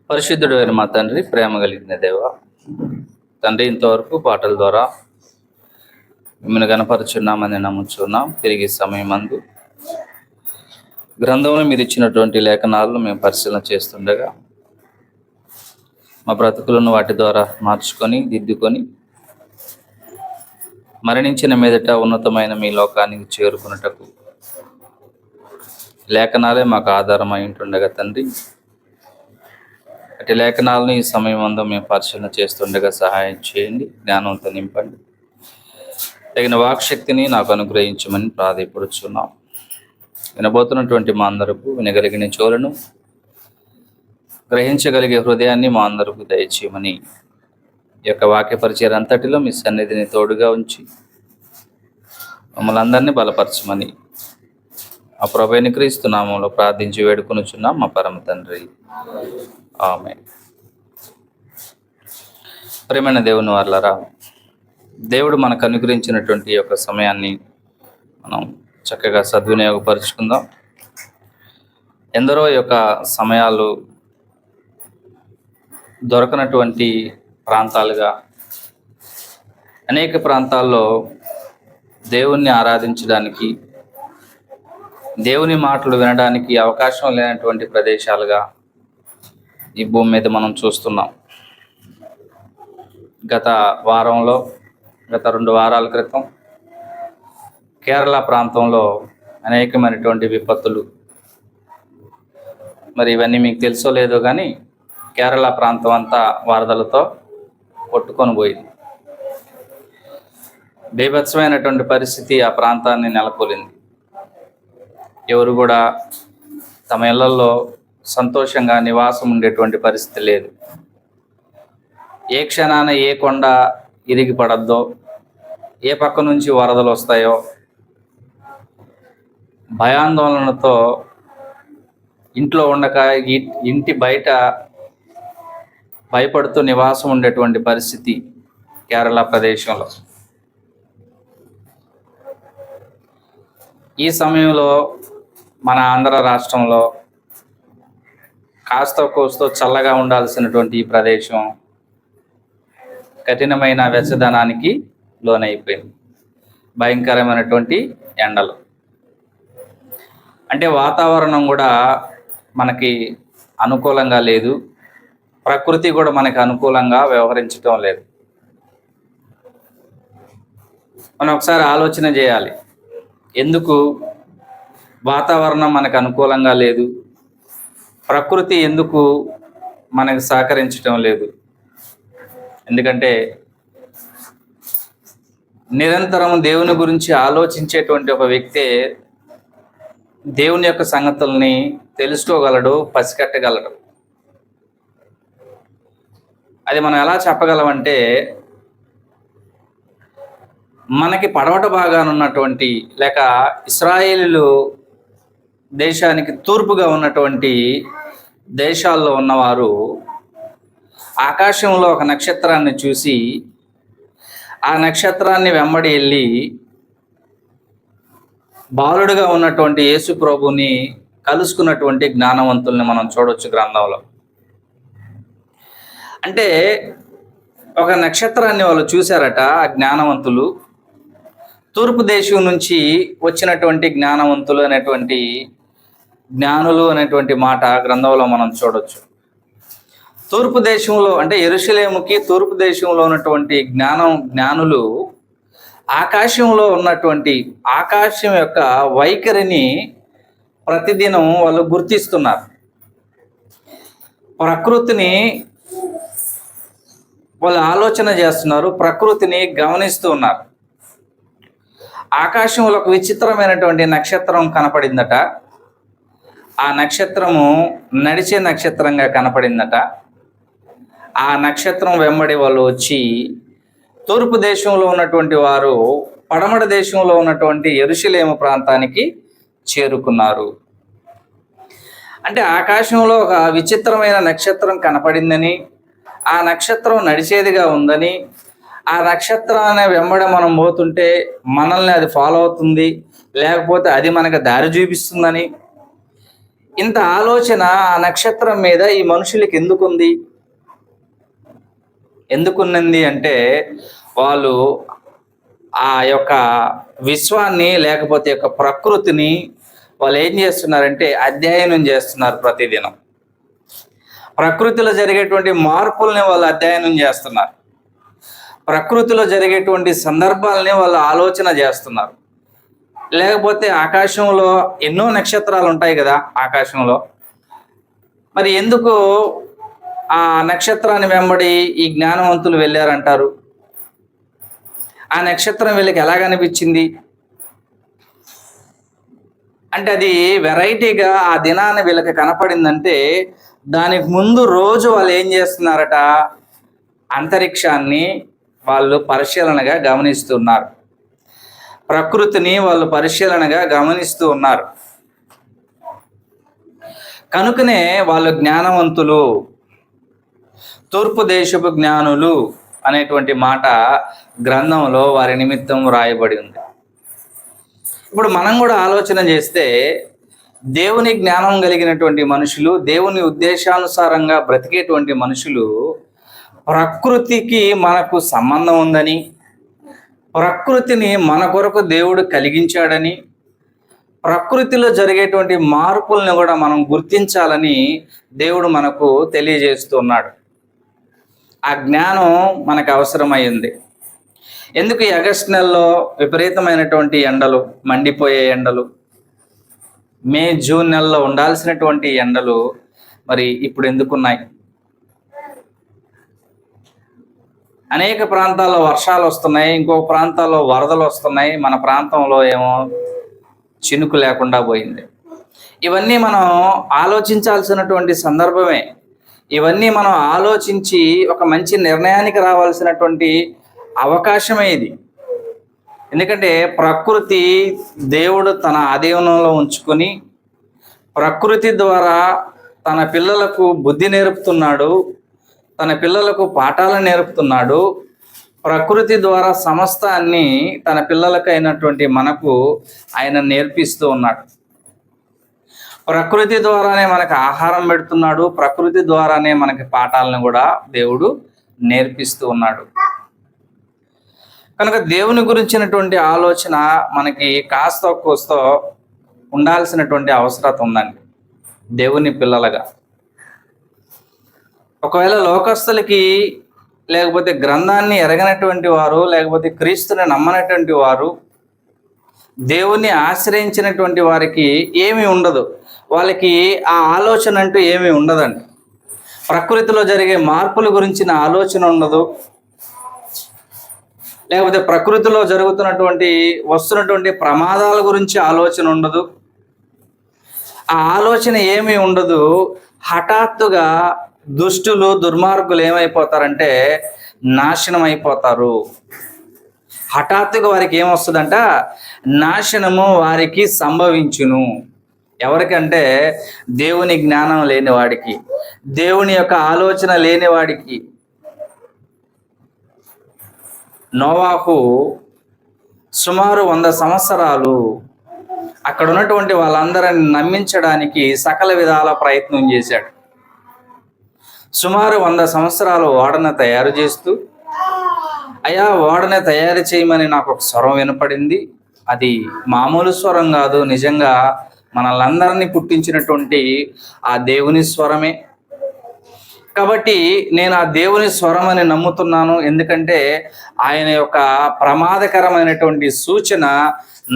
పరిశుద్ధుడు అయిన మా తండ్రి, ప్రేమ కలిగిన దేవ తండ్రి, ఇంతవరకు పాటల ద్వారా మిమ్మల్ని గణపరుచున్నామని నమ్ముచున్నాం. తిరిగి సమయం అందు గ్రంథంలో మీరు ఇచ్చినటువంటి లేఖనాలను మేము పరిశీలన చేస్తుండగా మా బ్రతుకులను వాటి ద్వారా మార్చుకొని దిద్దుకొని మరణించిన మీదట ఉన్నతమైన మీ లోకానికి చేరుకున్నటకు లేఖనాలే మాకు ఆధారమై ఉంటుండగా తండ్రి, అటు లేఖనాలను ఈ సమయం అందు మేము పరిశీలన చేస్తుండగా సహాయం చేయండి, జ్ఞానంతో నింపండి, తగిన వాక్శక్తిని నాకు అనుగ్రహించమని ప్రాధేయపడుచున్నాం. వినబోతున్నటువంటి మా అందరకు వినగలిగిన చెవులను, గ్రహించగలిగే హృదయాన్ని మా అందరకు దయచేయమని ఈ యొక్క వాక్య పరిచయం అంతటిలో మీ సన్నిధిని తోడుగా ఉంచి మమ్మల్ని అందరినీ బలపరచమని ఆ ప్రభువైన క్రీస్తు నామంలో ప్రార్థించి వేడుకొనుచున్నాం మా పరమ తండ్రి, ఆమేన్. ప్రియమైన దేవుని వారలారా, దేవుడు మనకు అనుగ్రహించినటువంటి ఈ యొక్క సమయాన్ని మనం చక్కగా సద్వినియోగపరుచుకుందాం. ఎందరో ఈ యొక్క సమయాలు దొరకనటువంటి ప్రాంతాలుగా, అనేక ప్రాంతాల్లో దేవుణ్ణి ఆరాధించడానికి, దేవుని మాటలు వినడానికి అవకాశం లేనటువంటి ప్రదేశాలుగా ఈ భూమి మీద మనం చూస్తున్నాం. గత 2 వారాల క్రితం కేరళ ప్రాంతంలో అనేకమైనటువంటి విపత్తులు, మరి ఇవన్నీ మీకు తెలుసో లేదో కానీ కేరళ ప్రాంతం అంతా వరదలతో కొట్టుకొని పోయింది. బీభత్సమైనటువంటి పరిస్థితి ఆ ప్రాంతాన్ని నెలకొలింది. ఎవరు కూడా తమ ఇళ్లలో సంతోషంగా నివాసం ఉండేటువంటి పరిస్థితి లేదు. ఏ క్షణాన ఏ కొండ ఇరిగి పడద్దో, ఏ పక్క నుంచి వరదలు వస్తాయో భయాందోళనతో ఇంట్లో ఉండక ఇంటి బయట భయపడుతూ నివాసం ఉండేటువంటి పరిస్థితి కేరళ ప్రదేశంలో. ఈ సమయంలో మన ఆంధ్ర రాష్ట్రంలో కాస్త కోస్తో చల్లగా ఉండాల్సినటువంటి ఈ ప్రదేశం కఠినమైన వెచ్చదనానికి లోనైపోయింది. భయంకరమైనటువంటి ఎండలు, అంటే వాతావరణం కూడా మనకి అనుకూలంగా లేదు, ప్రకృతి కూడా మనకి అనుకూలంగా వ్యవహరించడం లేదు. మనం ఒకసారి ఆలోచన చేయాలి, ఎందుకు వాతావరణం మనకు అనుకూలంగా లేదు, ప్రకృతి ఎందుకు మనకు సహకరించడం లేదు? ఎందుకంటే నిరంతరం దేవుని గురించి ఆలోచించేటువంటి ఒక వ్యక్తే దేవుని యొక్క సంగతుల్ని తెలుసుకోగలడు, పసిగట్టగలడు. అది మనం ఎలా చెప్పగలమంటే, మనకి పడమట భాగాన ఉన్నటువంటి, లేక ఇశ్రాయేలు దేశానికి తూర్పుగా ఉన్నటువంటి దేశాల్లో ఉన్నవారు ఆకాశంలో ఒక నక్షత్రాన్ని చూసి ఆ నక్షత్రాన్ని వెంబడి వెళ్ళి బాలుడుగా ఉన్నటువంటి యేసు ప్రభుని కలుసుకున్నటువంటి జ్ఞానవంతుల్ని మనం చూడొచ్చు గ్రంథంలో. అంటే ఒక నక్షత్రాన్ని వాళ్ళు చూశారట ఆ జ్ఞానవంతులు. తూర్పు దేశం నుంచి వచ్చినటువంటి జ్ఞానవంతులు అనేటువంటి, జ్ఞానులు అనేటువంటి మాట గ్రంథంలో మనం చూడొచ్చు. తూర్పు దేశంలో అంటే యెరూషలేముకి తూర్పు దేశంలో ఉన్నటువంటి జ్ఞానులు ఆకాశంలో ఉన్నటువంటి ఆకాశం యొక్క వైఖరిని ప్రతిదినం వాళ్ళు గుర్తిస్తున్నారు. ప్రకృతిని వాళ్ళు ఆలోచన చేస్తున్నారు, ప్రకృతిని గమనిస్తూ ఉన్నారు. ఆకాశంలో ఒక విచిత్రమైనటువంటి నక్షత్రం కనపడిందట. ఆ నక్షత్రము నడిచే నక్షత్రంగా కనపడిందట. ఆ నక్షత్రం వెంబడి వాళ్ళు వచ్చి తూర్పు దేశంలో ఉన్నటువంటి వారు పడమట దేశంలో ఉన్నటువంటి యెరూషలేము ప్రాంతానికి చేరుకున్నారు. అంటే ఆకాశంలో ఒక విచిత్రమైన నక్షత్రం కనపడిందని, ఆ నక్షత్రం నడిచేదిగా ఉందని, ఆ నక్షత్రాన్ని వెంబడ మనం పోతుంటే మనల్ని అది ఫాలో అవుతుంది, లేకపోతే అది మనకు దారి చూపిస్తుందని ఇంత ఆలోచన ఆ నక్షత్రం మీద ఈ మనుషులకి ఎందుకుంది? ఎందుకున్నది అంటే వాళ్ళు ఆ యొక్క విశ్వాన్ని లేకపోతే యొక్క ప్రకృతిని వాళ్ళు ఏం చేస్తున్నారంటే అధ్యయనం చేస్తున్నారు. ప్రతిదినం ప్రకృతిలో జరిగేటువంటి మార్పుల్ని వాళ్ళు అధ్యయనం చేస్తున్నారు. ప్రకృతిలో జరిగేటువంటి సందర్భాలని వాళ్ళు ఆలోచన చేస్తున్నారు. లేకపోతే ఆకాశంలో ఎన్నో నక్షత్రాలు ఉంటాయి కదా ఆకాశంలో. మరి ఎందుకు ఆ నక్షత్రాన్ని వెంబడి ఈ జ్ఞానవంతులు వెళ్ళారంటారు? ఆ నక్షత్రం వీళ్ళకి ఎలా కనిపించింది అంటే అది వెరైటీగా ఆ దినాన్ని వీళ్ళకి కనపడిందంటే దానికి ముందు రోజు వాళ్ళు ఏం చేస్తున్నారట? అంతరిక్షాన్ని వాళ్ళు పరిశీలనగా గమనిస్తున్నారు. ప్రకృతిని వాళ్ళు పరిశీలనగా గమనిస్తూ ఉన్నారు. కనుకనే వాళ్ళు జ్ఞానవంతులు, తూర్పు దేశపు జ్ఞానులు అనేటువంటి మాట గ్రంథంలో వారి నిమిత్తం రాయబడి ఉంది. ఇప్పుడు మనం కూడా ఆలోచన చేస్తే దేవుని జ్ఞానం కలిగినటువంటి మనుషులు, దేవుని ఉద్దేశానుసారంగా బ్రతికేటువంటి మనుషులు ప్రకృతికి మనకు సంబంధం ఉందని, ప్రకృతిని మన కొరకు దేవుడు కలిగించాడని, ప్రకృతిలో జరిగేటువంటి మార్పులను కూడా మనం గుర్తించాలని దేవుడు మనకు తెలియజేస్తున్నాడు. ఆ జ్ఞానం మనకు అవసరమైంది. ఎందుకు ఈ ఆగస్టు నెలలో విపరీతమైనటువంటి ఎండలు, మండిపోయే ఎండలు, మే జూన్ నెలలో ఉండాల్సినటువంటి ఎండలు మరి ఇప్పుడు ఎందుకున్నాయి? అనేక ప్రాంతాల్లో వర్షాలు వస్తున్నాయి, ఇంకొక ప్రాంతాల్లో వరదలు వస్తున్నాయి, మన ప్రాంతంలో ఏమో చినుకు లేకుండా పోయింది. ఇవన్నీ మనం ఆలోచించాల్సినటువంటి సందర్భమే. ఇవన్నీ మనం ఆలోచించి ఒక మంచి నిర్ణయానికి రావాల్సినటువంటి అవకాశమే ఇది. ఎందుకంటే ప్రకృతి దేవుడు తన ఆధీనంలో ఉంచుకొని ప్రకృతి ద్వారా తన పిల్లలకు బుద్ధి నేర్పుతున్నాడు, తన పిల్లలకు పాఠాలను నేర్పుతున్నాడు. ప్రకృతి ద్వారా సమస్తాన్ని తన పిల్లలకైనటువంటి మనకు ఆయన నేర్పిస్తూ ఉన్నాడు. ప్రకృతి ద్వారానే మనకు ఆహారం పెడుతున్నాడు, ప్రకృతి ద్వారానే మనకి పాఠాలను కూడా దేవుడు నేర్పిస్తూ ఉన్నాడు. కనుక దేవుని గురించినటువంటి ఆలోచన మనకి కాస్త కోస్తో ఉండాల్సినటువంటి అవసరం ఉందండి దేవుని పిల్లలుగా. ఒకవేళ లోకస్తులకి, లేకపోతే గ్రంథాన్ని ఎరగనటువంటి వారు, లేకపోతే క్రీస్తుని నమ్మనటువంటి వారు, దేవుణ్ణి ఆశ్రయించినటువంటి వారికి ఏమీ ఉండదు. వాళ్ళకి ఆ ఆలోచన అంటూ ఏమీ ఉండదండి. ప్రకృతిలో జరిగే మార్పుల గురించిన ఆలోచన ఉండదు, లేకపోతే ప్రకృతిలో జరుగుతున్నటువంటి వస్తున్నటువంటి ప్రమాదాల గురించి ఆలోచన ఉండదు. ఆ ఆలోచన ఏమీ ఉండదు. హఠాత్తుగా దుష్టులు, దుర్మార్గులు ఏమైపోతారంటే నాశనం అయిపోతారు. హఠాత్తుగా వారికి ఏమొస్తుందంట? నాశనము వారికి సంభవించును. ఎవరికంటే దేవుని జ్ఞానం లేని వాడికి, దేవుని యొక్క ఆలోచన లేని వాడికి. నోవాహు సుమారు 100 సంవత్సరాలు అక్కడ ఉన్నటువంటి వాళ్ళందరిని నమ్మించడానికి సకల విధాల ప్రయత్నం చేశాడు. సుమారు 100 సంవత్సరాలు ఓడను తయారు చేస్తూ, అయ్యా ఓడని తయారు చేయమని నాకు ఒక స్వరం వినపడింది. అది మామూలు స్వరం కాదు, నిజంగా మనల్ని పుట్టించినటువంటి ఆ దేవుని స్వరమే. కాబట్టి నేను ఆ దేవుని స్వరం అని నమ్ముతున్నాను. ఎందుకంటే ఆయన యొక్క ప్రమాదకరమైనటువంటి సూచన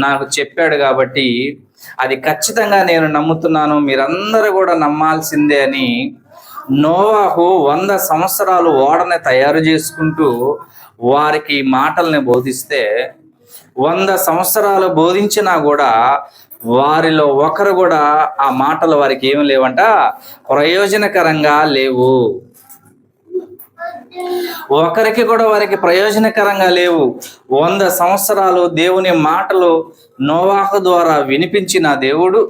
నాకు చెప్పాడు కాబట్టి అది ఖచ్చితంగా నేను నమ్ముతున్నాను, మీరందరూ కూడా నమ్మాల్సిందే అని నోవాహు 100 సంవత్సరాలు ఓడని తయారు చేసుకుంటూ వారికి మాటల్ని బోధిస్తే, 100 సంవత్సరాలు బోధించినా కూడా వారిలో ఒకరు కూడా ఆ మాటలు వారికి ఏమి లేవంట, ప్రయోజనకరంగా లేవు. ఒకరికి కూడా వారికి ప్రయోజనకరంగా లేవు. 100 సంవత్సరాలు దేవుని మాటలు నోవాహు ద్వారా వినిపించిన దేవుడు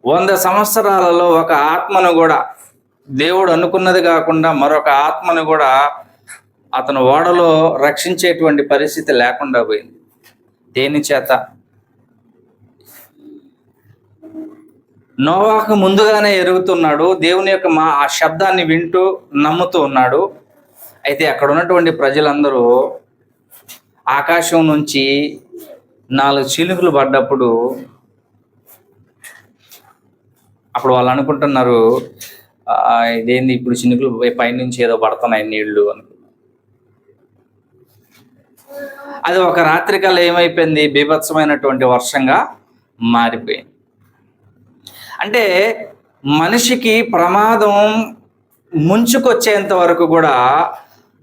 100 సంవత్సరాలలో ఒక ఆత్మను కూడా, దేవుడు అనుకున్నది కాకుండా మరొక ఆత్మను కూడా అతను ఓడలో రక్షించేటువంటి పరిస్థితి లేకుండా పోయింది. దేని చేత? నోవాహు ముందుగానే ఎరుగుతున్నాడు, దేవుని యొక్క ఆ శబ్దాన్ని వింటూ నమ్ముతూ ఉన్నాడు. అయితే అక్కడ ఉన్నటువంటి ప్రజలందరూ ఆకాశం నుంచి 4 చినుకులు పడ్డప్పుడు అప్పుడు వాళ్ళు అనుకుంటున్నారు, ఇదేంది ఇప్పుడు చినుకులు పైనుంచి ఏదో పడుతున్నాయి నీళ్లు అని. అది ఒక రాత్రి కల్లా ఏమైపోయింది, బీభత్సమైనటువంటి వర్షంగా మారిపోయింది. అంటే మనిషికి ప్రమాదం ముంచుకొచ్చేంత వరకు కూడా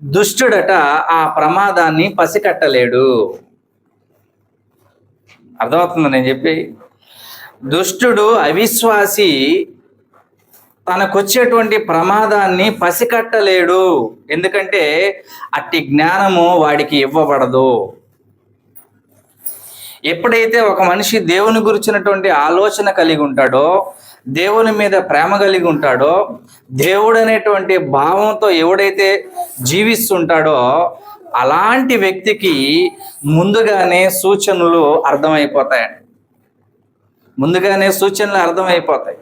దుష్టుడట ఆ ప్రమాదాన్ని పసికట్టలేడు. అర్థమవుతుంది నేను చెప్పి? దుష్టుడు, అవిశ్వాసి తనకొచ్చేటువంటి ప్రమాదాన్ని పసికట్టలేడు. ఎందుకంటే అట్టి జ్ఞానము వాడికి ఇవ్వబడదు. ఎప్పుడైతే ఒక మనిషి దేవుని గురించినటువంటి ఆలోచన కలిగి ఉంటాడో, దేవుని మీద ప్రేమ కలిగి ఉంటాడో, దేవుడు అనేటువంటి భావంతో ఎవడైతే జీవిస్తుంటాడో అలాంటి వ్యక్తికి ముందుగానే సూచనలు అర్థమైపోతాయండి. ముందుగానే సూచనలు అర్థమైపోతాయి.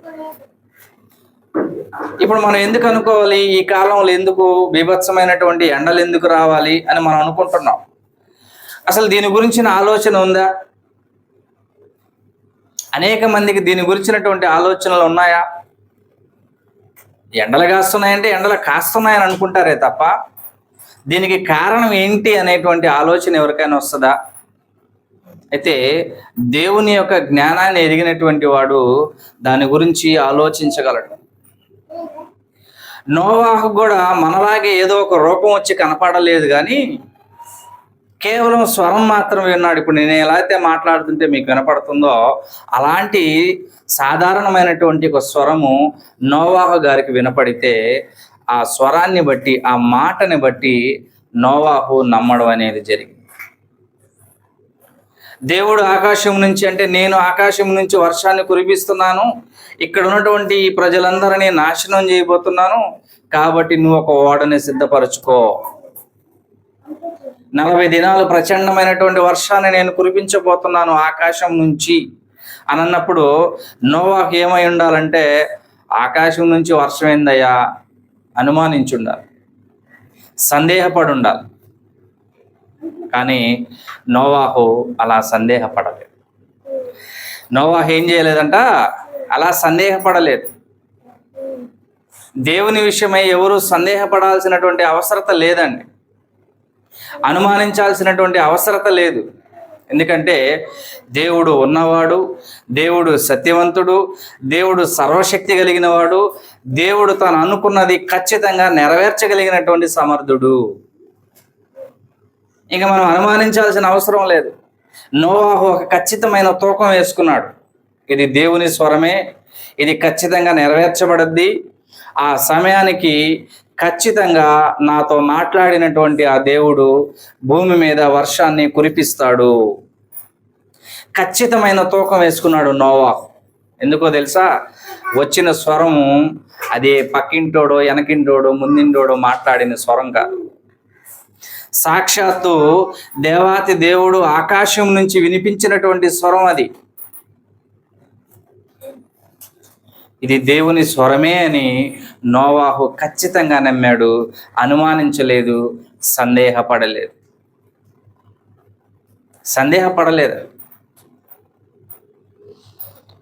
ఇప్పుడు మనం ఎందుకు అనుకోవాలి, ఈ కాలంలో ఎందుకు బీభత్సమైనటువంటి ఎండలు ఎందుకు రావాలి అని మనం అనుకుంటున్నాం. అసలు దీని గురించిన ఆలోచన ఉందా? అనేక మందికి దీని గురించినటువంటి ఆలోచనలు ఉన్నాయా? ఎండలు కాస్తున్నాయంటే ఎండలు కాస్తున్నాయని అనుకుంటారే తప్ప దీనికి కారణం ఏంటి అనేటువంటి ఆలోచన ఎవరికైనా వస్తుందా? అయితే దేవుని యొక్క జ్ఞానాన్ని ఎరిగినటువంటి వాడు దాని గురించి ఆలోచించగలడు. నోవాహు కూడా మనలాగే ఏదో ఒక రూపం వచ్చి కనపడలేదు, కానీ కేవలం స్వరం మాత్రం విన్నాడు. ఇప్పుడు నేను ఎలా అయితే మాట్లాడుతుంటే మీకు వినపడుతుందో అలాంటి సాధారణమైనటువంటి ఒక స్వరము నోవాహు గారికి వినపడితే ఆ స్వరాన్ని బట్టి, ఆ మాటని బట్టి నోవాహు నమ్మడం అనేది జరిగింది. దేవుడు ఆకాశం నుంచి, అంటే నేను ఆకాశం నుంచి వర్షాన్ని కురిపిస్తున్నాను, ఇక్కడ ఉన్నటువంటి ఈ ప్రజలందరినీ నాశనం చేయబోతున్నాను, కాబట్టి నువ్వు ఒక ఓడని సిద్ధపరచుకో, 40 దినాలు ప్రచండమైనటువంటి వర్షాన్ని నేను కురిపించబోతున్నాను ఆకాశం నుంచి అని అన్నప్పుడు నోవాహు ఏమై ఉండాలంటే, ఆకాశం నుంచి వర్షం ఏందయ్యా అనుమానించి ఉండాలి, సందేహపడి ఉండాలి. కానీ నోవాహు అలా సందేహపడలేదు. నోవాహు ఏం చేయలేదంట, అలా సందేహపడలేదు. దేవుని విషయమై ఎవరు సందేహపడాల్సినటువంటి అవసరత లేదండి, అనుమానించాల్సినటువంటి అవసరత లేదు. ఎందుకంటే దేవుడు ఉన్నవాడు, దేవుడు సత్యవంతుడు, దేవుడు సర్వశక్తి కలిగిన వాడు, దేవుడు తను అనుకున్నది ఖచ్చితంగా నెరవేర్చగలిగినటువంటి సమర్థుడు. ఇంకా మనం అనుమానించాల్సిన అవసరం లేదు. నోవాహు ఒక ఖచ్చితమైన తూకం వేసుకున్నాడు, ఇది దేవుని స్వరమే, ఇది ఖచ్చితంగా నెరవేర్చబడద్ది, ఆ సమయానికి ఖచ్చితంగా నాతో మాట్లాడినటువంటి ఆ దేవుడు భూమి మీద వర్షాన్ని కురిపిస్తాడు. ఖచ్చితమైన తూకం వేసుకున్నాడు నోవాహు. ఎందుకో తెలుసా? వచ్చిన స్వరము అది పక్కింటోడో వెనకింటోడో ముందింటోడో మాట్లాడిన స్వరం కాదు. సాక్షాత్తు దేవాతి దేవుడు ఆకాశం నుంచి వినిపించినటువంటి స్వరం అది. ఇది దేవుని స్వరమే అని నోవాహు ఖచ్చితంగా నమ్మాడు, అనుమానించలేదు, సందేహపడలేదు.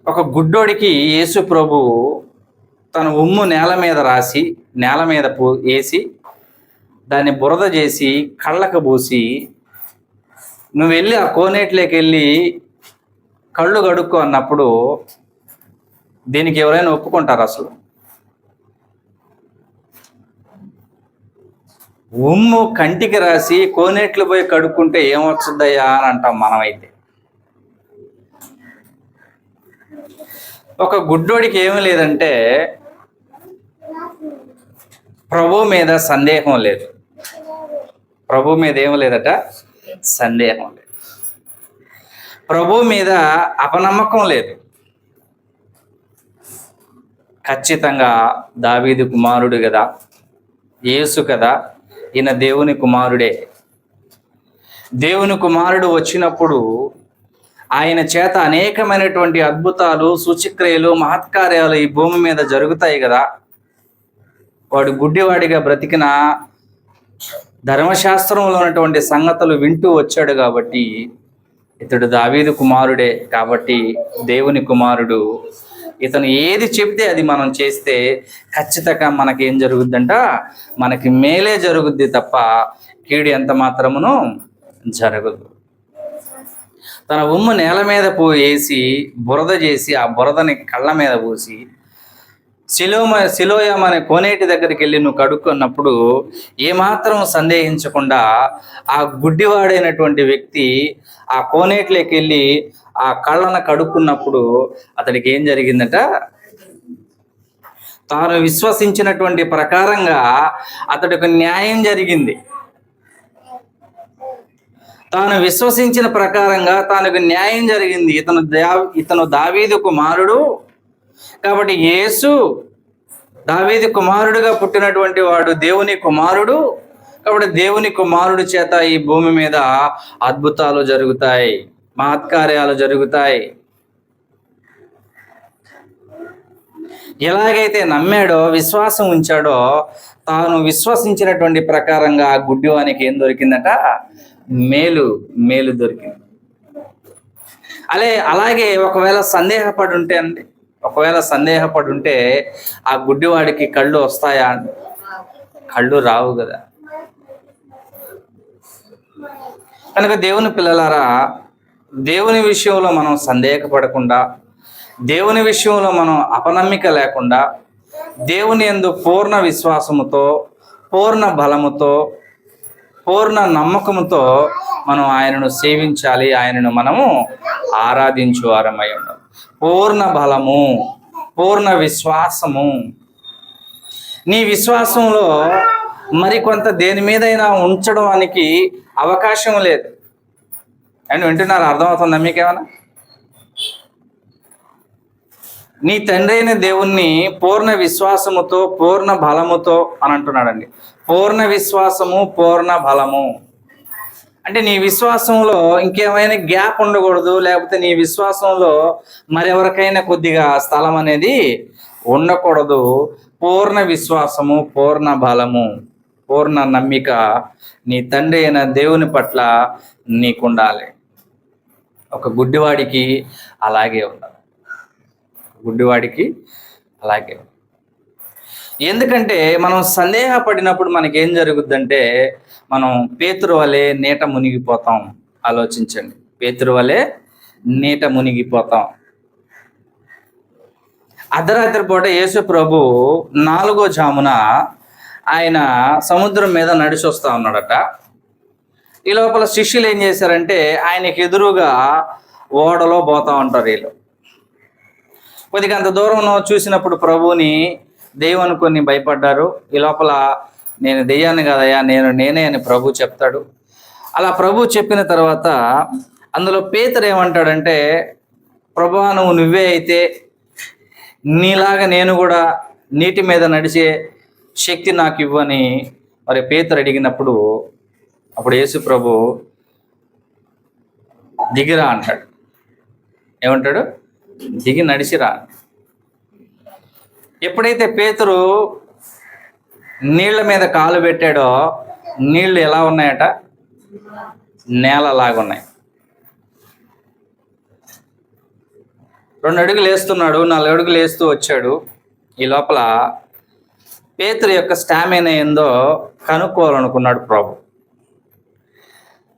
ఒక గుడ్డోడికి యేసు ప్రభు తన ఉమ్ము నేల మీద రాసి, నేల మీద వేసి, దాన్ని బురద చేసి కళ్ళకు పూసి, నువ్వు వెళ్ళి ఆ కోనేటిలోకి వెళ్ళి కళ్ళు కడుక్కో అన్నప్పుడు దీనికి ఎవరైనా ఒప్పుకుంటారు? అసలు ఉమ్ము కంటికి రాసి కోనేట్లు పోయి కడుక్కుంటే ఏమొచ్చుద్దయ్యా అని అంటాం మనమైతే. ఒక గుడ్డోడికి ఏమీ లేదంటే ప్రభు మీద సందేహం లేదు. ప్రభు మీద ఏమీ లేదట, సందేహం లేదు. ప్రభు మీద అపనమ్మకం లేదు. ఖచ్చితంగా దావీదు కుమారుడు కదా, యేసు కదా, ఈయన దేవుని కుమారుడే. దేవుని కుమారుడు వచ్చినప్పుడు ఆయన చేత అనేకమైనటువంటి అద్భుతాలు, సూచక్రియలు, మహత్కార్యాలు ఈ భూమి మీద జరుగుతాయి కదా. వాడు గుడ్డివాడిగా బ్రతికిన ధర్మశాస్త్రంలో ఉన్నటువంటి సంగతులు వింటూ వచ్చాడు కాబట్టి ఇతడు దావీదు కుమారుడే కాబట్టి దేవుని కుమారుడు. ఇతను ఏది చెప్తే అది మనం చేస్తే ఖచ్చితంగా మనకేం జరుగుద్దంట, మనకి మేలే జరుగుద్ది తప్ప కీడు ఎంత మాత్రమును జరగదు. తన ఉమ్ము నేల మీద వేసి బురద చేసి ఆ బురదని కళ్ళ మీద పోసి సిలోయం అనే కోనేటి దగ్గరికి వెళ్ళి నువ్వు కడుక్కున్నప్పుడు ఏమాత్రం సందేహించకుండా ఆ గుడ్డివాడైనటువంటి వ్యక్తి ఆ కోనేటిలోకి వెళ్ళి ఆ కళ్ళను కడుక్కున్నప్పుడు అతడికి ఏం జరిగిందట, తాను విశ్వసించినటువంటి ప్రకారంగా అతడికి న్యాయం జరిగింది. తాను విశ్వసించిన ప్రకారంగా తనకు న్యాయం జరిగింది. ఇతను దావీదు కుమారుడు కాబట్టి యేసు దావీదు కుమారుడుగా పుట్టినటువంటి వాడు దేవుని కుమారుడు కాబట్టి దేవుని కుమారుడి చేత ఈ భూమి మీద అద్భుతాలు జరుగుతాయి, మహత్కార్యాలు జరుగుతాయి. ఎలాగైతే నమ్మాడో, విశ్వాసం ఉంచాడో, తాను విశ్వసించినటువంటి ప్రకారంగా ఆ గుడ్డివానికి ఏం దొరికిందట, మేలు దొరికింది. అలాగే ఒకవేళ సందేహపడి ఉంటే ఆ గుడ్డివాడికి కళ్ళు వస్తాయా? కళ్ళు రావు కదా. కనుక దేవుని పిల్లలారా, దేవుని విషయంలో మనం సందేహపడకుండా, దేవుని విషయంలో మనం అపనమ్మిక లేకుండా, దేవుని యందు పూర్ణ విశ్వాసముతో, పూర్ణ బలముతో, పూర్ణ నమ్మకముతో మనం ఆయనను సేవించాలి. ఆయనను మనము ఆరాధించు వారమై ఉన్నాం. పూర్ణ బలము, పూర్ణ విశ్వాసము. నీ విశ్వాసంలో మరికొంత దేని మీదైనా ఉంచడానికి అవకాశం లేదు. అండ్ వింటున్నారు, అర్థమవుతుందా మీకేమన్నా? నీ తండ్రి అయిన దేవుణ్ణి పూర్ణ విశ్వాసముతో, పూర్ణ బలముతో అని అంటున్నాడండి. పూర్ణ విశ్వాసము, పూర్ణ బలము అంటే నీ విశ్వాసంలో ఇంకేమైనా గ్యాప్ ఉండకూడదు, లేకపోతే నీ విశ్వాసంలో మరెవరికైనా కొద్దిగా స్థలం అనేది ఉండకూడదు. పూర్ణ విశ్వాసము, పూర్ణ బలము, పూర్ణ నమ్మిక నీ తండ్రి అయిన దేవుని పట్ల నీకుండాలి. ఒక గుడ్డివాడికి అలాగే ఉండాలి. ఎందుకంటే మనం సందేహపడినప్పుడు మనకేం జరుగుద్దంటే మనం పేతురు వలె నీట మునిగిపోతాం. ఆలోచించండి, పేతురు వలె నీట మునిగిపోతాం. అర్ధరాత్రి పూట యేసు ప్రభు 4వ జామున ఆయన సముద్రం మీద నడిచి వస్తా ఉన్నాడట. ఈ లోపల శిష్యులు ఏం చేశారంటే ఆయనకి ఎదురుగా ఓడలో పోతా ఉంటారు. వీళ్ళు కొద్దిగా అంత దూరం చూసినప్పుడు ప్రభువుని దెయ్యం అనుకొని భయపడ్డారు. ఈ లోపల నేను దెయ్యాన్ని కాదయ్యా, నేనే అని ప్రభు చెప్తాడు. అలా ప్రభు చెప్పిన తర్వాత అందులో పేతురు ఏమంటాడంటే, ప్రభువా నువ్వే అయితే నీలాగా నేను కూడా నీటి మీద నడిచే శక్తి నాకు ఇవ్వని మరి పేతురు అడిగినప్పుడు అప్పుడు యేసు ప్రభు దిగిరా అంటాడు. ఏమంటాడు? దిగి నడిచిరా. ఎప్పుడైతే పేతురు నీళ్ల మీద కాలు పెట్టాడో నీళ్లు ఎలా ఉన్నాయట? నేలలాగున్నాయి. 2 అడుగులు వేస్తున్నాడు, 4 అడుగులు వేస్తూ వచ్చాడు. ఈ లోపల పేతురు యొక్క స్టామినా ఏందో కనుక్కోవాలనుకున్నాడు ప్రభు.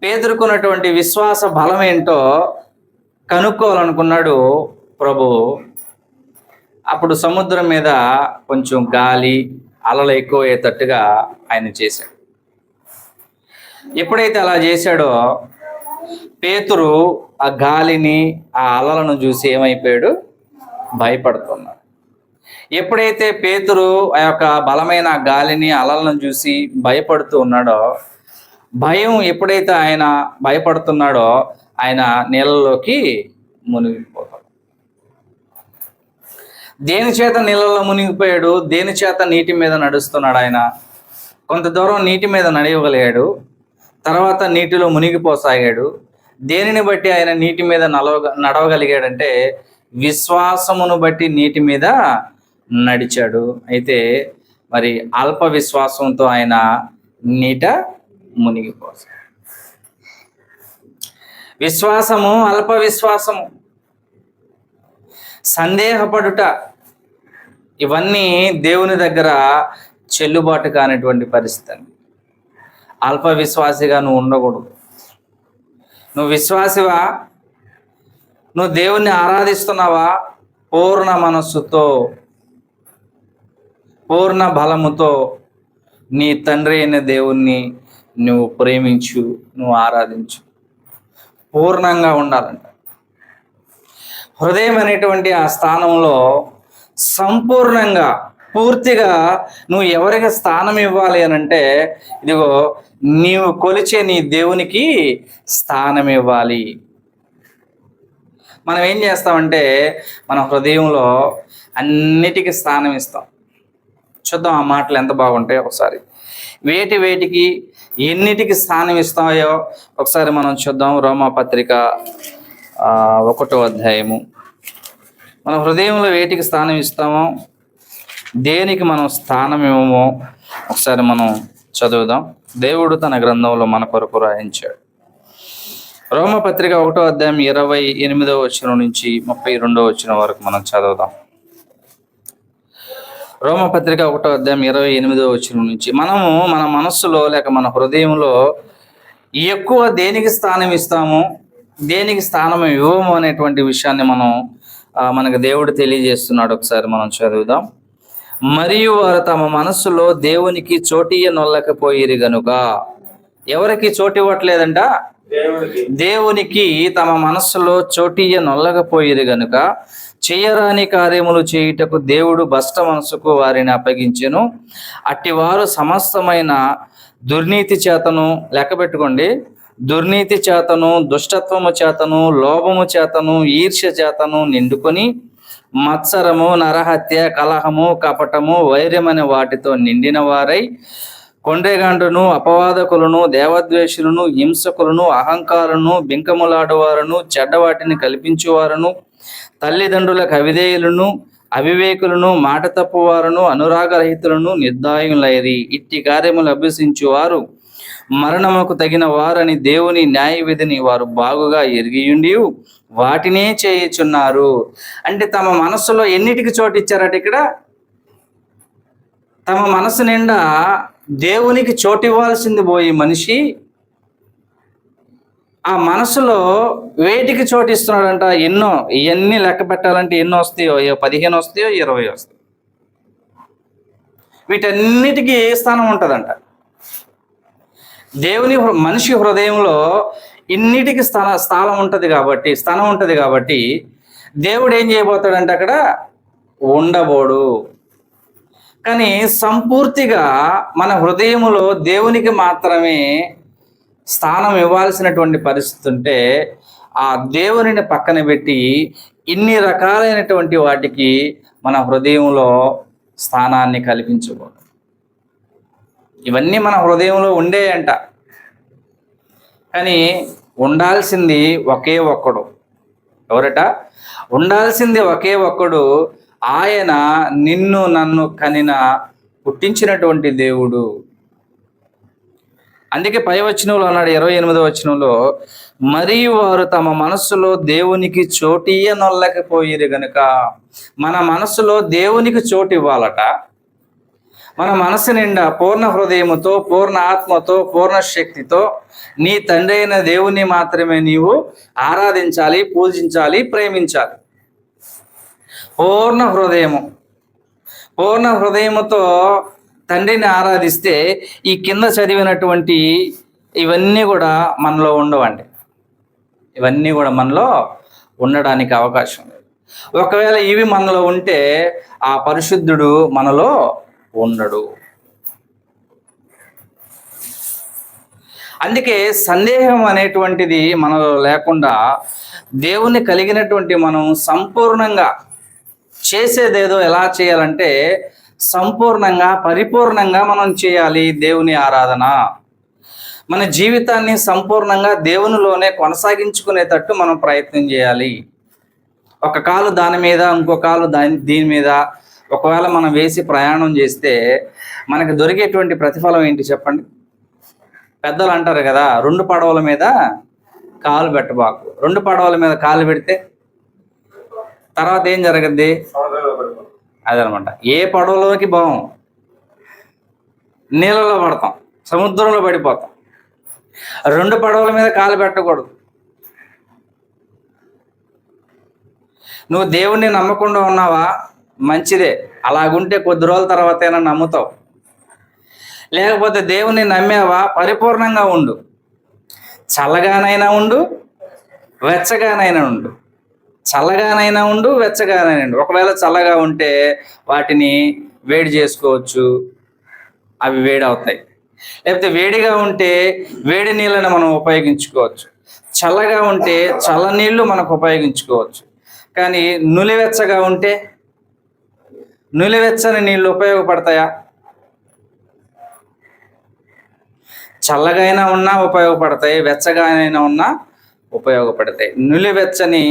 పేతురుకున్నటువంటి విశ్వాస బలం ఏంటో కనుక్కోవాలనుకున్నాడు ప్రభు. అప్పుడు సముద్రం మీద కొంచెం గాలి, అలలు ఎక్కువ అయ్యేటట్టుగా ఆయన చేశాడు. ఎప్పుడైతే అలా చేశాడో పేతురు ఆ గాలిని, ఆ అలలను చూసి ఏమైపోయాడు? భయపడుతున్నాడు. ఎప్పుడైతే పేతురు ఆ యొక్క బలమైన గాలిని, అలలను చూసి భయపడుతూ ఉన్నాడో, భయం ఎప్పుడైతే ఆయన భయపడుతున్నాడో ఆయన నీళ్ళలోకి మునిగిపోతాడు. దేని చేత నీళ్ళలో మునిగిపోయాడు? దేని చేత నీటి మీద నడుస్తున్నాడు? ఆయన కొంత దూరం నీటి మీద నడవగలిగాడు, తర్వాత నీటిలో మునిగిపోసాగాడు. దేనిని బట్టి ఆయన నీటి మీద నడవగలిగాడంటే విశ్వాసమును బట్టి నీటి మీద నడిచాడు. అయితే మరి అల్ప విశ్వాసంతో ఆయన నీట మునిగిపోతాడు. విశ్వాసము, అల్ప విశ్వాసము, సందేహపడుట, ఇవన్నీ దేవుని దగ్గర చెల్లుబాటు కానిటువంటి పరిస్థితి అండి. అల్ప విశ్వాసిగా నువ్వు ఉండకూడదు. నువ్వు విశ్వాసివా? నువ్వు దేవుణ్ణి ఆరాధిస్తున్నావా? పూర్ణ మనస్సుతో, పూర్ణ బలముతో నీ తండ్రి అయిన దేవుణ్ణి నువ్వు ప్రేమించు, నువ్వు ఆరాధించు. పూర్ణంగా ఉండాలంట. హృదయం అనేటువంటి ఆ స్థానంలో సంపూర్ణంగా, పూర్తిగా నువ్వు ఎవరికి స్థానం ఇవ్వాలి అని అంటే, ఇదిగో నీవు కొలిచే నీ దేవునికి స్థానం ఇవ్వాలి. మనం ఏం చేస్తామంటే మన హృదయంలో అన్నిటికీ స్థానం ఇస్తాం. చూద్దాం ఆ మాటలు ఎంత బాగుంటాయో ఒకసారి. వేటికి ఎన్నిటికి స్థానం ఇస్తాయో ఒకసారి మనం చూద్దాం. రోమాపత్రిక 1వ అధ్యాయము. మన హృదయంలో వేటికి స్థానం ఇస్తామో, దేనికి మనం స్థానం ఇవ్వమో ఒకసారి మనం చదువుదాం. దేవుడు తన గ్రంథంలో మన కొరకు రాయించాడు. రోమపత్రిక 1వ అధ్యాయం 28వ వచనం నుంచి 32వ వచనం వరకు మనం చదువుదాం. రోమపత్రిక 1వ అధ్యాయం 28వ వచనం నుంచి మనము మన మనస్సులో లేక మన హృదయంలో ఎక్కువ దేనికి స్థానం ఇస్తాము, దేనికి స్థానం ఇవ్వము అనేటువంటి విషయాన్ని మనకు దేవుడు తెలియజేస్తున్నాడు. ఒకసారి మనం చదువుదాం. మరియు వారు తమ మనస్సులో దేవునికి చోటియ నొల్లకపోయిరి గనుక. ఎవరికి చోటు ఇవ్వట్లేదంట? దేవునికి తమ మనస్సులో చోటియ నొల్లకపోయిరి గనుక చేయరాని కార్యములు చేయుటకు దేవుడు భ్రష్ట మనసుకు వారిని అప్పగించెను. అట్టివారు సమస్తమైన దుర్నీతి చేతను, లెక్క పెట్టుకోండి, దుర్నీతి చేతను, దుష్టత్వము చేతను, లోభము చేతను, ఈర్ష్య చేతను నిండుకొని మత్సరము, నరహత్య, కలహము, కపటము, వైర్యమనే వాటితో నిండిన వారై కొండ్రెగాండును, అపవాదకులను, దేవద్వేషులను, హింసకులను, అహంకారులను, బింకములాడువారును, చెడ్డవాటిని కల్పించువారును, తల్లిదండ్రులకు అవిధేయులను, అవివేకులను, మాట తప్పువారును, అనురాగరహితులను, నిర్దయులైరి. ఇట్టి కార్యములు అభ్యసించువారు మరణముకు తగిన వారని దేవుని న్యాయ విధిని వారు బాగుగా ఎరిగియుండి వాటినే చేయుచున్నారు. అంటే తమ మనస్సులో ఎన్నిటికి చోటు ఇచ్చారట? ఇక్కడ తమ మనసు నిండా దేవునికి చోటు ఇవ్వాల్సింది పోయి మనిషి ఆ మనసులో వేటికి చోటు ఇస్తున్నాడంట? ఎన్నో, ఇవన్నీ లెక్క పెట్టాలంటే ఎన్నో వస్తాయో, 15 వస్తాయో 20 వస్తాయో. వీటన్నిటికీ స్థానం ఉంటుందంట. మనిషి హృదయంలో ఇన్నిటికి స్థానం ఉంటుంది కాబట్టి దేవుడు ఏం చేయబోతాడంటే అక్కడ ఉండబోడు. కానీ సంపూర్తిగా మన హృదయములో దేవునికి మాత్రమే స్థానం ఇవ్వాల్సినటువంటి పరిస్థితి ఉంటే ఆ దేవునిని పక్కన పెట్టి ఇన్ని రకాలైనటువంటి వాటికి మన హృదయంలో స్థానాన్ని కల్పించకూడదు. ఇవన్నీ మన హృదయంలో ఉండేయంట. కానీ ఉండాల్సింది ఒకే ఒక్కడు. ఎవరట? ఉండాల్సింది ఒకే ఒక్కడు. ఆయన నిన్ను నన్ను పుట్టించినటువంటి దేవుడు. అందుకే పై వచనంలో అన్నాడు, 28వ వచనంలో, మరియు వారు తమ మనస్సులో దేవునికి చోటియ నొల్లకపోయిరు గనుక. మన మనస్సులో దేవునికి చోటు ఇవ్వాలట. మన మనసు నిండా పూర్ణ హృదయముతో, పూర్ణ ఆత్మతో, పూర్ణ శక్తితో నీ తండ్రి అయిన దేవుని మాత్రమే నీవు ఆరాధించాలి, పూజించాలి, ప్రేమించాలి. పూర్ణ హృదయముతో తండ్రిని ఆరాధిస్తే ఈ కింద చదివినటువంటి ఇవన్నీ కూడా మనలో ఉండవండి. ఇవన్నీ కూడా మనలో ఉండడానికి అవకాశం లేదు. ఒకవేళ ఇవి మనలో ఉంటే ఆ పరిశుద్ధుడు మనలో ఉండడు. అందుకే సందేహం అనేటువంటిది మనలో లేకుండా దేవుని కలిగినటువంటి మనం సంపూర్ణంగా చేసేదేదో ఎలా చేయాలంటే సంపూర్ణంగా, పరిపూర్ణంగా మనం చేయాలి దేవుని ఆరాధన. మన జీవితాన్ని సంపూర్ణంగా దేవునిలోనే కొనసాగించుకునేటట్టు మనం ప్రయత్నం చేయాలి. ఒక కాలు దాని మీద, ఇంకో కాలు దీని మీద ఒకవేళ మనం వేసి ప్రయాణం చేస్తే మనకు దొరికేటువంటి ప్రతిఫలం ఏంటి చెప్పండి? పెద్దలు అంటారు కదా, 2 పడవల మీద కాలు పెట్టబాకు. 2 పడవల మీద కాలు పెడితే తర్వాత ఏం జరగద్ది? అదనమాట. ఏ పడవలోకి పోం, నీళ్ళలో పడతాం, సముద్రంలో పడిపోతాం. 2 పడవల మీద కాలు పెట్టకూడదు. నువ్వు దేవుణ్ణి నమ్మకుండా ఉన్నావా? మంచిదే, అలాగుంటే కొద్ది రోజుల తర్వాత అయినా నమ్ముతావు. లేకపోతే దేవుణ్ణి నమ్మావా? పరిపూర్ణంగా ఉండు. చల్లగానైనా ఉండు, వెచ్చగానైనా ఉండు. చల్లగానైనా ఉండు, వెచ్చగానైనా ఉండు. ఒకవేళ చల్లగా ఉంటే వాటిని వేడి చేసుకోవచ్చు, అవి వేడి అవుతాయి. లేకపోతే వేడిగా ఉంటే వేడి నీళ్ళని మనం ఉపయోగించుకోవచ్చు. చల్లగా ఉంటే చల్ల నీళ్ళు మనకు ఉపయోగించుకోవచ్చు. కానీ నులివెచ్చగా ఉంటే నులివెచ్చని నీళ్ళు ఉపయోగపడతాయా? చల్లగా అయినా ఉన్నా ఉపయోగపడతాయి, వెచ్చగా అయినా ఉన్నా ఉపయోగపడతాయి. నులివెచ్చని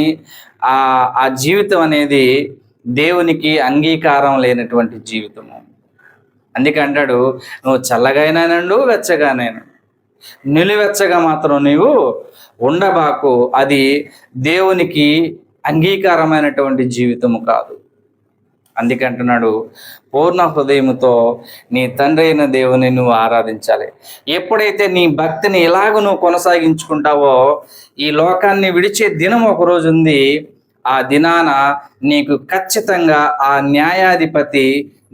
ఆ జీవితం అనేది దేవునికి అంగీకారం లేనటువంటి జీవితము. అందుకే అంటాడు, నువ్వు చల్లగానైనాడు, వెచ్చగానైనా, నిలువెచ్చగా మాత్రం నీవు ఉండబాకు. అది దేవునికి అంగీకారమైనటువంటి జీవితము కాదు. అందుకే అంటున్నాడు, పూర్ణ హృదయముతో నీ తండ్రి అయిన దేవుని నువ్వు ఆరాధించాలి. ఎప్పుడైతే నీ భక్తిని ఇలాగ నువ్వు కొనసాగించుకుంటావో, ఈ లోకాన్ని విడిచే దినం ఒకరోజు ఉంది. ఆ దినాన నీకు ఖచ్చితంగా ఆ న్యాయాధిపతి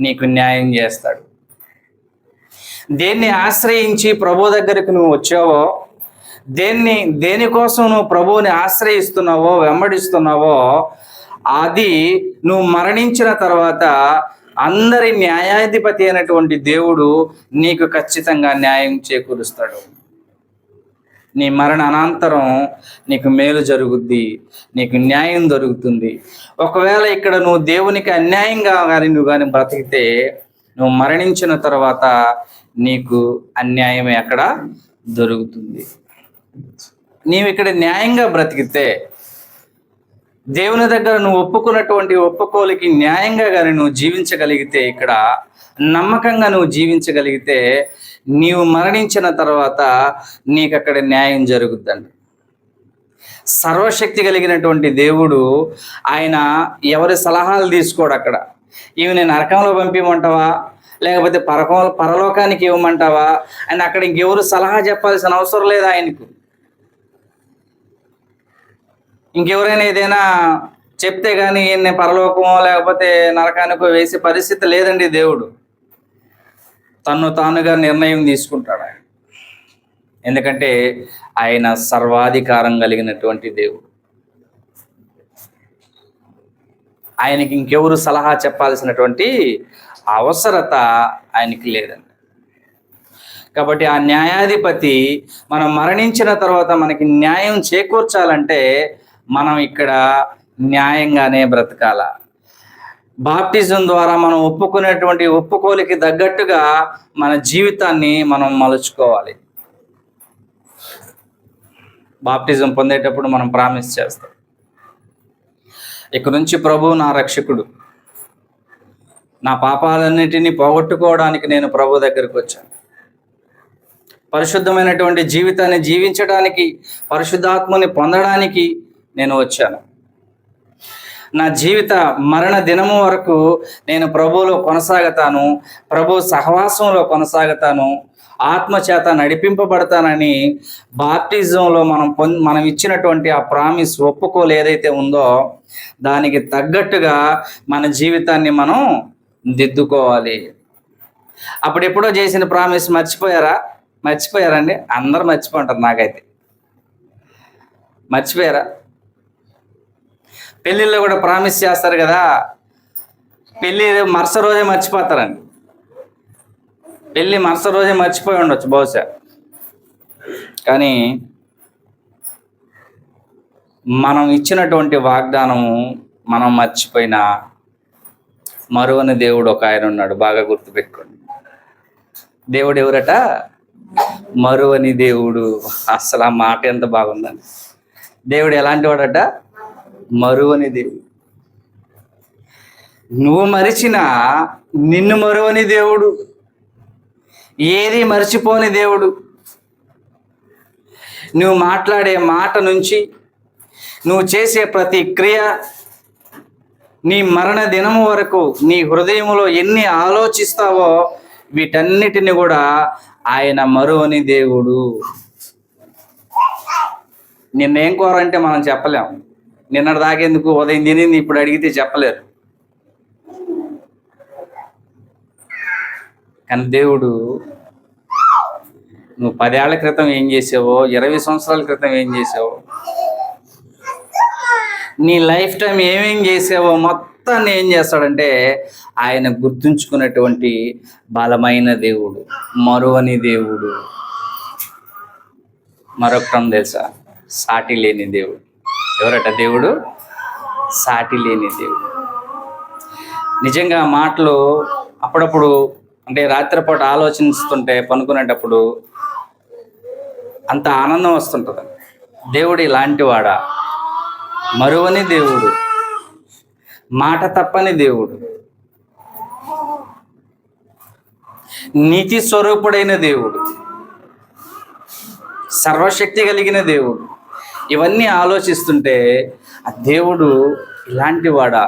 నీకు న్యాయం చేస్తాడు. దేన్ని ఆశ్రయించి ప్రభు దగ్గరికి నువ్వు వచ్చావో, దేనికోసం నువ్వు ప్రభువుని ఆశ్రయిస్తున్నావో, వెంబడిస్తున్నావో, అది నువ్వు మరణించిన తర్వాత అందరి న్యాయాధిపతి అయినటువంటి దేవుడు నీకు ఖచ్చితంగా న్యాయం చేకూరుస్తాడు. నీ మరణ అనంతరం నీకు మేలు జరుగుద్ది, నీకు న్యాయం దొరుకుతుంది. ఒకవేళ ఇక్కడ నువ్వు దేవునికి అన్యాయంగా నువ్వు కానీ బ్రతికితే, నువ్వు మరణించిన తర్వాత నీకు అన్యాయమే అక్కడ దొరుకుతుంది. నీవు ఇక్కడ న్యాయంగా బ్రతికితే, దేవుని దగ్గర నువ్వు ఒప్పుకున్నటువంటి ఒప్పుకోలికి న్యాయంగా కానీ నువ్వు జీవించగలిగితే, ఇక్కడ నమ్మకంగా నువ్వు జీవించగలిగితే, నీవు మరణించిన తర్వాత నీకు అక్కడ న్యాయం జరుగుద్దండి. సర్వశక్తి కలిగినటువంటి దేవుడు, ఆయన ఎవరి సలహాలు తీసుకోడు. అక్కడ నేను నరకంలో పంపించమంటావా, లేకపోతే పరలోకానికి ఇవ్వమంటావా అని అక్కడ ఇంకెవరు సలహా చెప్పాల్సిన అవసరం లేదు ఆయనకు. ఇంకెవరైనా ఏదైనా చెప్తే కానీ ఈయన్ని పరలోకమో లేకపోతే నరకానికో వేసే పరిస్థితి లేదండి. దేవుడు తన్ను తానుగా నిర్ణయం తీసుకుంటాడు ఆయన. ఎందుకంటే ఆయన సర్వాధికారం కలిగినటువంటి దేవుడు. ఆయనకి ఇంకెవరు సలహా చెప్పాల్సినటువంటి అవసరత ఆయనకి లేదండి. కాబట్టి ఆ న్యాయాధిపతి మనం మరణించిన తర్వాత మనకి న్యాయం చేకూర్చాలంటే మనం ఇక్కడ న్యాయంగానే బ్రతకాల. బాప్టిజం ద్వారా మనం ఒప్పుకునేటువంటి ఒప్పుకోలికి తగ్గట్టుగా మన జీవితాన్ని మనం మలుచుకోవాలి. బాప్టిజం పొందేటప్పుడు మనం ప్రామిస్ చేస్తాం, ఇక నుంచి ప్రభు నా రక్షకుడు, నా పాపాలన్నిటినీ పోగొట్టుకోవడానికి నేను ప్రభు దగ్గరికి వచ్చాను, పరిశుద్ధమైనటువంటి జీవితాన్ని జీవించడానికి, పరిశుద్ధాత్మని పొందడానికి నేను వచ్చాను. నా జీవిత మరణ దినము వరకు నేను ప్రభువులో కొనసాగుతాను, ప్రభు సహవాసంలో కొనసాగుతాను, ఆత్మచేత నడిపింపబడతానని బాప్టిజంలో మనం ఇచ్చినటువంటి ఆ ప్రామిస్ ఒప్పుకోలు ఏదైతే ఉందో దానికి తగ్గట్టుగా మన జీవితాన్ని మనం దిద్దుకోవాలి. అప్పుడు ఎప్పుడో చేసిన ప్రామిస్ మర్చిపోయారండి? అందరూ మర్చిపోంటారు. నాకైతే మర్చిపోయారా? పెళ్ళిళ్ళు కూడా ప్రామిస్ చేస్తారు కదా, పెళ్ళి మరుస రోజే మర్చిపోతారండి. పెళ్ళి మరుస రోజే మర్చిపోయి ఉండొచ్చు బహుశా. కానీ మనం ఇచ్చినటువంటి వాగ్దానము మనం మర్చిపోయినా మరువని దేవుడు ఒక ఆయన ఉన్నాడు. బాగా గుర్తుపెట్టుకోండి. దేవుడు ఎవరట? మరువని దేవుడు. అసలు ఆ మాట ఎంత బాగుందండి. దేవుడు ఎలాంటి వాడట? మరువని దేవుడు. నువ్వు మరిచినా నిన్ను మరువని దేవుడు, ఏది మర్చిపోని దేవుడు. నువ్వు మాట్లాడే మాట నుంచి నువ్వు చేసే ప్రతి క్రియ, నీ మరణ దినము వరకు నీ హృదయంలో ఎన్ని ఆలోచిస్తావో వీటన్నిటిని కూడా ఆయన మరువని దేవుడు. నిన్నేం కోరంటే మనం చెప్పలేం. నిన్నటి దాకేందుకు, ఉదయం తినింది ఇప్పుడు అడిగితే చెప్పలేరు. కానీ దేవుడు నువ్వు 10 ఏళ్ల క్రితం ఏం చేసావో, 20 సంవత్సరాల క్రితం ఏం చేసావో, నీ లైఫ్ టైం ఏమేం చేసావో మొత్తాన్ని ఏం చేస్తాడంటే ఆయన గుర్తుంచుకున్నటువంటి బలమైన దేవుడు, మరువని దేవుడు. మరొకటం తెలుసా? సాటి లేని దేవుడు. ఎవరట దేవుడు? సాటి లేని దేవుడు. నిజంగా ఆ మాటలు అప్పుడప్పుడు, అంటే రాత్రిపూట ఆలోచిస్తుంటే పనుకునేటప్పుడు అంత ఆనందం వస్తుంటుంది. దేవుడు ఇలాంటి వాడా? మరువని దేవుడు, మాట తప్పని దేవుడు, నీతి స్వరూపుడైన దేవుడు, సర్వశక్తి కలిగిన దేవుడు. ఇవన్నీ ఆలోచిస్తుంటే ఆ దేవుడు ఇలాంటి వాడా?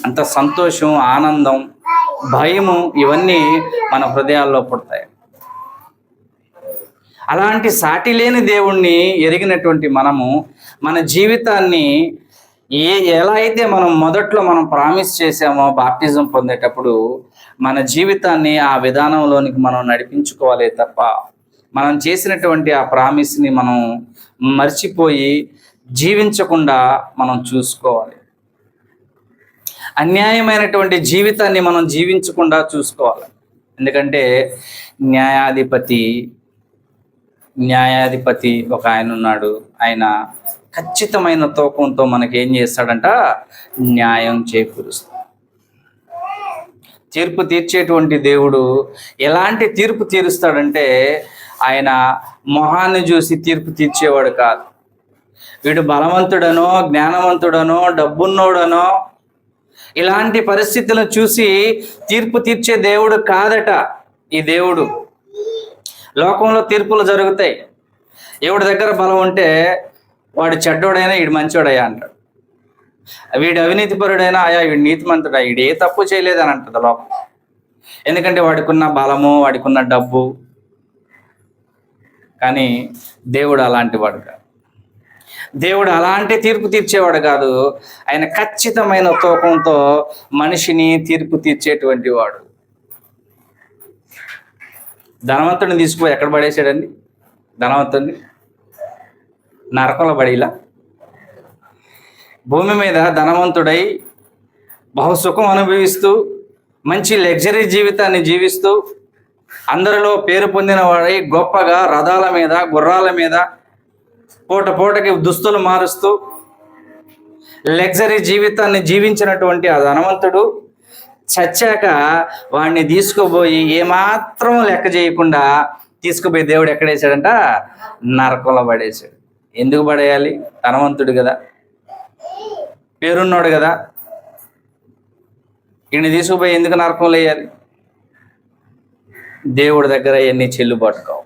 అంత సంతోషం, ఆనందం, భయము ఇవన్నీ మన హృదయాల్లో పుడతాయి. అలాంటి సాటి లేని దేవుణ్ణి ఎరిగినటువంటి మనము మన జీవితాన్ని ఎలా అయితే మనం మొదట్లో మనం ప్రామిస్ చేసామో బాప్టిజం పొందేటప్పుడు, మన జీవితాన్ని ఆ విధానంలోనికి మనం నడిపించుకోవాలి తప్ప మనం చేసినటువంటి ఆ ప్రామిస్ని మనం మర్చిపోయి జీవించకుండా మనం చూసుకోవాలి. అన్యాయమైనటువంటి జీవితాన్ని మనం జీవించకుండా చూసుకోవాలి. ఎందుకంటే న్యాయాధిపతి ఒక ఆయన ఉన్నాడు. ఆయన ఖచ్చితమైన తూకంతో మనకి ఏం చేస్తాడంట? న్యాయం చేకూరుస్తాడు. తీర్పు తీర్చేటువంటి దేవుడు ఎలాంటి తీర్పు తీరుస్తాడంటే ఆయన మొహాన్ని చూసి తీర్పు తీర్చేవాడు కాదు. వీడు బలవంతుడనో, జ్ఞానవంతుడనో, డబ్బున్నోడనో ఇలాంటి పరిస్థితులను చూసి తీర్పు తీర్చే దేవుడు కాదట ఈ దేవుడు. లోకంలో తీర్పులు జరుగుతాయి. ఎవడి దగ్గర బలం ఉంటే వాడు చెడ్డోడైనా వీడు మంచోడయ్యా అంటాడు. వీడు అవినీతిపరుడైనా అయ్యా వీడు నీతిమంతుడా, వీడు ఏ తప్పు చేయలేదని అంటది లోకం. ఎందుకంటే వాడికున్న బలము, వాడికున్న డబ్బు. కానీ దేవుడు అలాంటి వాడు కాదు. దేవుడు అలాంటి తీర్పు తీర్చేవాడు కాదు. ఆయన ఖచ్చితమైన తూకంతో మనిషిని తీర్పు తీర్చేటువంటి వాడు. ధనవంతుడిని తీసుకుపోయి ఎక్కడ పడేసాడండి? ధనవంతుడిని నరకంలో పడేలా. భూమి మీద ధనవంతుడై బహుసుఖం అనుభవిస్తూ మంచి లగ్జరీ జీవితాన్ని జీవిస్తూ అందరిలో పేరు పొందిన వాడై గొప్పగా రథాల మీద, గుర్రాల మీద పూటకి దుస్తులు మారుస్తూ లగ్జరీ జీవితాన్ని జీవించినటువంటి ఆ ధనవంతుడు చచ్చాక వాడిని తీసుకుపోయి ఏమాత్రం లెక్క చేయకుండా తీసుకుపోయి దేవుడు ఎక్కడేసాడంట? నరకంలో పడేసాడు. ఎందుకు పడేయాలి? ధనవంతుడు కదా, పేరున్నాడు కదా, ఈయన్ని తీసుకుపోయి ఎందుకు నరకంలో వేయాలి? దేవుడి దగ్గర ఎన్ని చెల్లుబాటు కావు.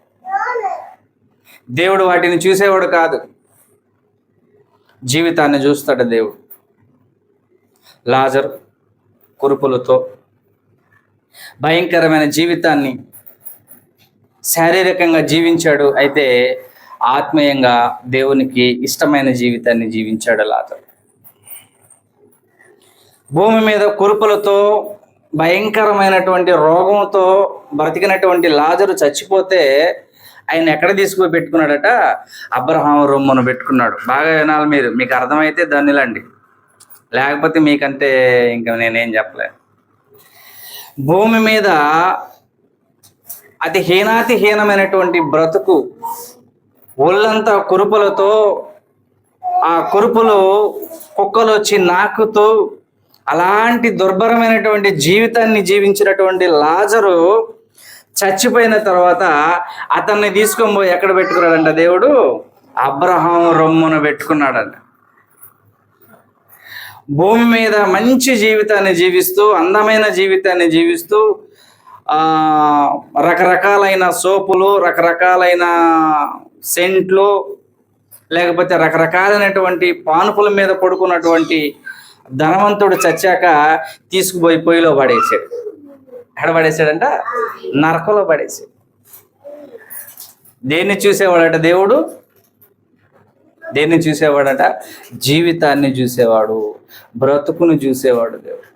దేవుడు వాటిని చూసేవాడు కాదు, జీవితాన్ని చూస్తాడు దేవుడు. లాజరు కురుపులతో భయంకరమైన జీవితాన్ని శారీరకంగా జీవించాడు. అయితే ఆత్మీయంగా దేవునికి ఇష్టమైన జీవితాన్ని జీవించాడు లాజరు. భూమి మీద కురుపులతో భయంకరమైనటువంటి రోగంతో బ్రతికినటువంటి లాజరు చచ్చిపోతే ఆయన ఎక్కడ తీసుకుపోయి పెట్టుకున్నాడట? అబ్రహాము రొమ్మును పెట్టుకున్నాడు. బాగా వినాలి మీరు, మీకు అర్థమైతే ధన్యులండి, లేకపోతే మీకంటే ఇంకా నేనేం చెప్పలేను. భూమి మీద అతి హీనమైనటువంటి బ్రతుకు, ఒళ్ళంతా కురుపులతో, ఆ కురుపులు కుక్కలు వచ్చి నాకుతూ అలాంటి దుర్భరమైనటువంటి జీవితాన్ని జీవించినటువంటి లాజరు చచ్చిపోయిన తర్వాత అతన్ని తీసుకొని పోయి ఎక్కడ పెట్టుకున్నాడంట దేవుడు? అబ్రహాం రొమ్మున పెట్టుకున్నాడంట. భూమి మీద మంచి జీవితాన్ని జీవిస్తూ, అందమైన జీవితాన్ని జీవిస్తూ, రకరకాలైన సోపులు, రకరకాలైన సెంట్లు, లేకపోతే రకరకాలైనటువంటి పానుపుల మీద పడుకున్నటువంటి ధనవంతుడు చచ్చాక తీసుకుపోయి పొయ్యిలో పడేసాడు. ఎక్కడ పడేసాడంట? నరకంలో పడేసాడు. దేన్ని చూసేవాడట దేవుడు? దేన్ని చూసేవాడట? జీవితాన్ని చూసేవాడు, బ్రతుకును చూసేవాడు దేవుడు.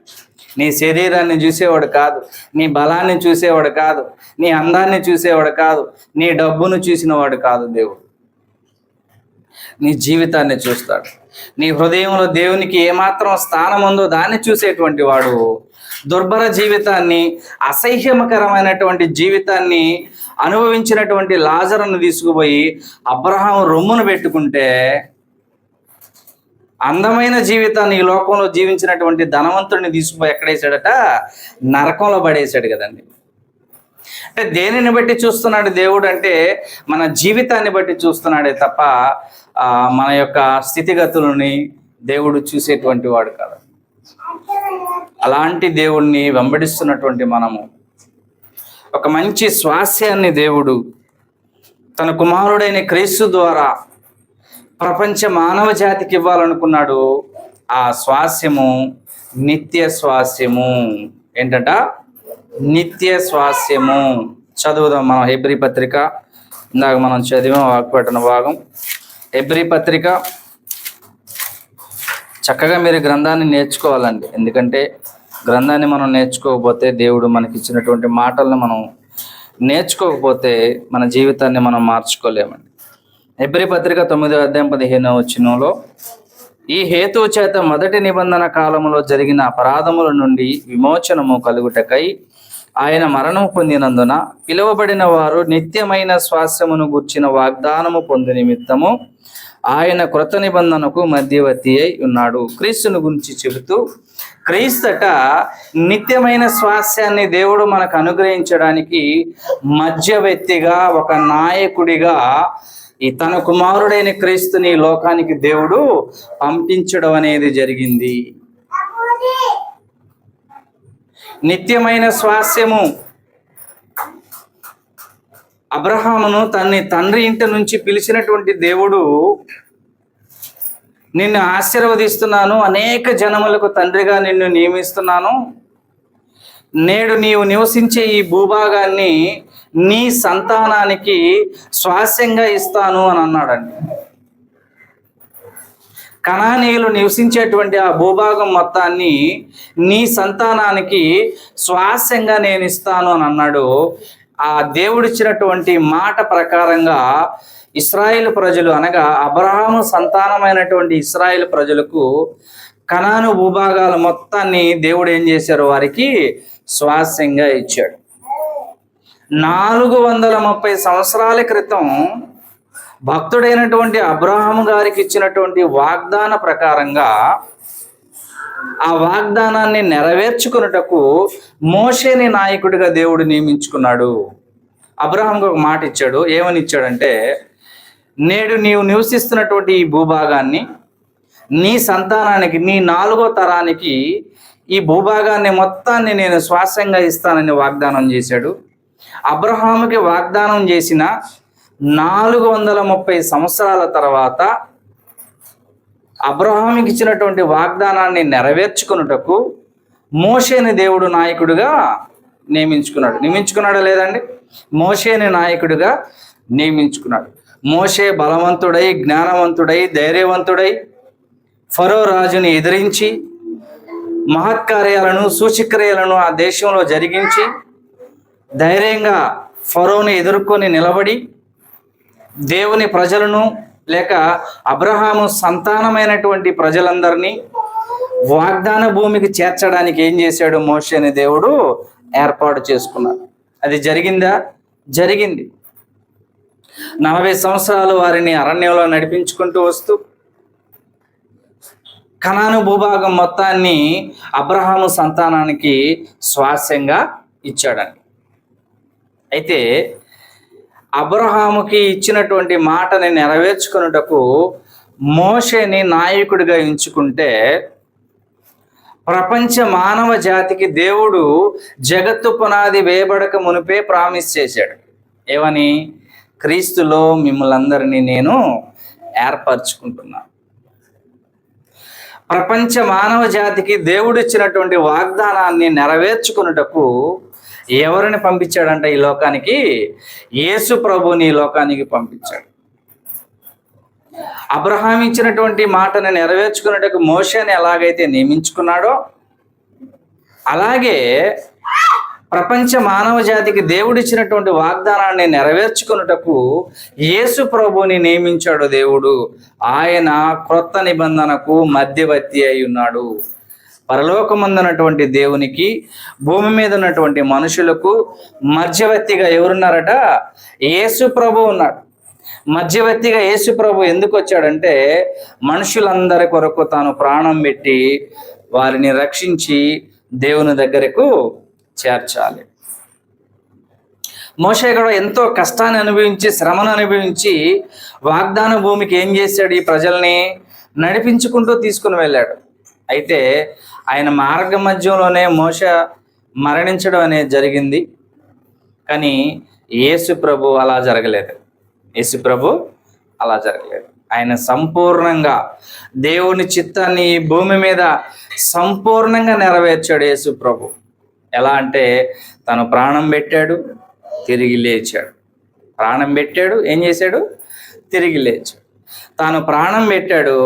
నీ శరీరాన్ని చూసేవాడు కాదు, నీ బలాన్ని చూసేవాడు కాదు, నీ అందాన్ని చూసేవాడు కాదు, నీ డబ్బును చూసినవాడు కాదు దేవుడు. నీ జీవితాన్ని చూస్తాడు. నీ హృదయంలో దేవునికి ఏమాత్రం స్థానం ఉందో దాన్ని చూసేటువంటి వాడు. దుర్భర జీవితాన్ని, అసహ్యకరమైనటువంటి జీవితాన్ని అనుభవించినటువంటి లాజరును తీసుకుపోయి అబ్రహాం రొమ్మును పెట్టుకుంటే, అందమైన జీవితాన్ని ఈ లోకంలో జీవించినటువంటి ధనవంతుడిని తీసుకుపోయి ఎక్కడేసాడట? నరకంలో పడేశాడు కదండి. అంటే దేనిని బట్టి చూస్తున్నాడు దేవుడు అంటే మన జీవితాన్ని బట్టి చూస్తున్నాడే తప్ప మన యొక్క స్థితిగతులని దేవుడు చూసేటువంటి వాడు కాదు. అలాంటి దేవుణ్ణి వెంబడిస్తున్నటువంటి మనము ఒక మంచి స్వాస్యాన్ని దేవుడు తన కుమారుడైన క్రీస్తు ద్వారా ప్రపంచ మానవ జాతికి ఇవ్వాలనుకున్నాడు. ఆ స్వాస్యము నిత్య స్వాస్యము. ఏంటంట? నిత్య స్వాస్యము. చదువుదాం మనం హెబ్రీ పత్రిక. ఇందాక మనం చదివాం వాక్పఠన భాగం. హెబ్రీ పత్రిక చక్కగా మీరు గ్రంథాన్ని నేర్చుకోవాలండి. ఎందుకంటే గ్రంథాన్ని మనం నేర్చుకోకపోతే, దేవుడు మనకి ఇచ్చినటువంటి మాటలను మనం నేర్చుకోకపోతే మన జీవితాన్ని మనం మార్చుకోలేమండి. హెబ్రీ పత్రిక 9వ అధ్యాయం 15వ వచనంలో, ఈ హేతువు చేత మొదటి నిబంధన కాలంలో జరిగిన అపరాధముల నుండి విమోచనము కలుగుటకై ఆయన మరణము పొందినందున పిలువబడిన వారు నిత్యమైన స్వాస్యమును గూర్చిన వాగ్దానము పొందు నిమిత్తము ఆయన కృత నిబంధనకు మధ్యవర్తి అయి ఉన్నాడు. క్రీస్తుని గురించి చెబుతూ, క్రీస్తట నిత్యమైన స్వాస్యాన్ని దేవుడు మనకు అనుగ్రహించడానికి మధ్యవర్తిగా, ఒక నాయకుడిగా ఈ తన కుమారుడైన క్రీస్తుని లోకానికి దేవుడు పంపించడం అనేది జరిగింది. నిత్యమైన స్వాస్యము. అబ్రహామును తన తండ్రి ఇంటి నుంచి పిలిచినటువంటి దేవుడు, నిన్ను ఆశీర్వదిస్తున్నాను, అనేక జనములకు తండ్రిగా నిన్ను నియమిస్తున్నాను, నేడు నీవు నివసించే ఈ భూభాగాన్ని నీ సంతానానికి స్వాస్యంగా ఇస్తాను అని అన్నాడండి. కనానీయులు నివసించేటువంటి ఆ భూభాగం మొత్తాన్ని నీ సంతానానికి స్వాస్యంగా నేను ఇస్తాను అని అన్నాడు. ఆ దేవుడిచ్చినటువంటి మాట ప్రకారంగా ఇశ్రాయేలు ప్రజలు, అనగా అబ్రహాము సంతానమైనటువంటి ఇశ్రాయేలు ప్రజలకు కనాను భూభాగాల మొత్తాన్ని దేవుడు ఏం చేశారు? వారికి స్వాస్యంగా ఇచ్చాడు. 430 సంవత్సరాల క్రితం భక్తుడైనటువంటి అబ్రహాము గారికి ఇచ్చినటువంటి వాగ్దాన ప్రకారంగా ఆ వాగ్దానాన్ని నెరవేర్చుకున్నటకు మోషేని నాయకుడిగా దేవుడు నియమించుకున్నాడు. అబ్రహాంకు ఒక మాట ఇచ్చాడు. ఏమని ఇచ్చాడంటే, నేడు నీవు నివసిస్తున్నటువంటి ఈ భూభాగాన్ని నీ సంతానానికి, నీ 4వ తరానికి ఈ భూభాగాన్ని మొత్తాన్ని నేను స్వాస్యంగా ఇస్తానని వాగ్దానం చేశాడు. అబ్రహాముకి వాగ్దానం చేసిన 430 సంవత్సరాల తర్వాత అబ్రహాముకి ఇచ్చినటువంటి వాగ్దానాన్ని నెరవేర్చుకున్నటకు మోషేని దేవుడు నాయకుడిగా నియమించుకున్నాడా లేదండి? మోషేని నాయకుడిగా నియమించుకున్నాడు. మోషే బలవంతుడై, జ్ఞానవంతుడై, ధైర్యవంతుడై ఫరో రాజుని ఎదిరించి మహత్కార్యాలను, సూచక్రియలను ఆ దేశంలో జరిగించి ధైర్యంగా ఫరోని ఎదుర్కొని నిలబడి దేవుని ప్రజలను, లేక అబ్రహాము సంతానమైనటువంటి ప్రజలందరినీ వాగ్దాన భూమికి చేర్చడానికి ఏం చేశాడు? మోషేని దేవుడు ఏర్పాటు చేసుకున్నాడు. అది జరిగిందా? జరిగింది. 40 సంవత్సరాలు వారిని అరణ్యంలో నడిపించుకుంటూ వస్తూ కనాను భూభాగం మొత్తాన్ని అబ్రహాము సంతానానికి స్వాస్యంగా ఇచ్చాడండి. అయితే అబ్రహాముకి ఇచ్చినటువంటి మాటని నెరవేర్చుకున్నటకు మోషేని నాయకుడిగా ఎంచుకుంటే, ప్రపంచ మానవ జాతికి దేవుడు జగత్తు పునాది వేయబడక మునిపే ప్రామిస్ చేశాడు. ఏమని? క్రీస్తులో మిమ్మల్ని అందరినీ నేను ఏర్పరచుకుంటున్నాను. ప్రపంచ మానవ జాతికి దేవుడు ఇచ్చినటువంటి వాగ్దానాన్ని నెరవేర్చుకున్నటకు ఎవరిని పంపించాడంట ఈ లోకానికి? యేసు ప్రభుని ఈ లోకానికి పంపించాడు. అబ్రహాం ఇచ్చినటువంటి మాటను నెరవేర్చుకున్నటకు మోషేని ఎలాగైతే నియమించుకున్నాడో, అలాగే ప్రపంచ మానవ జాతికి దేవుడిచ్చినటువంటి వాగ్దానాన్ని నెరవేర్చుకున్నటకు యేసు ప్రభుని నియమించాడు దేవుడు. ఆయన క్రొత్త నిబంధనకు మధ్యవర్తి అయి ఉన్నాడు. పరలోకమందున్నటువంటి దేవునికి, భూమి మీద ఉన్నటువంటి మనుషులకు మధ్యవర్తిగా ఎవరున్నారట? యేసు ప్రభు ఉన్నాడు. మధ్యవర్తిగా యేసు ప్రభు ఎందుకు వచ్చాడంటే, మనుషులందరి కొరకు తాను ప్రాణం పెట్టి వారిని రక్షించి దేవుని దగ్గరకు చేర్చాలి. మోషే కూడా ఎంతో కష్టాన్ని అనుభవించి, శ్రమను అనుభవించి వాగ్దాన భూమికి ఏం చేశాడు? ఈ ప్రజల్ని నడిపించుకుంటూ తీసుకుని వెళ్ళాడు. అయితే ఆయన మార్గ మధ్యంలోనే మోషే మరణించడం అనేది జరిగింది. కానీ యేసు ప్రభు అలా జరగలేదు. యేసు ప్రభు అలా జరగలేదు. ఆయన సంపూర్ణంగా దేవుని చిత్తాన్ని ఈ భూమి మీద సంపూర్ణంగా నెరవేర్చాడు యేసు ప్రభు. ఎలా అంటే, తను ప్రాణం పెట్టాడు, తిరిగి లేచాడు. ప్రాణం పెట్టాడు, ఏం చేశాడు? తిరిగి లేచాడు. తాను ప్రాణం పెట్టాడు,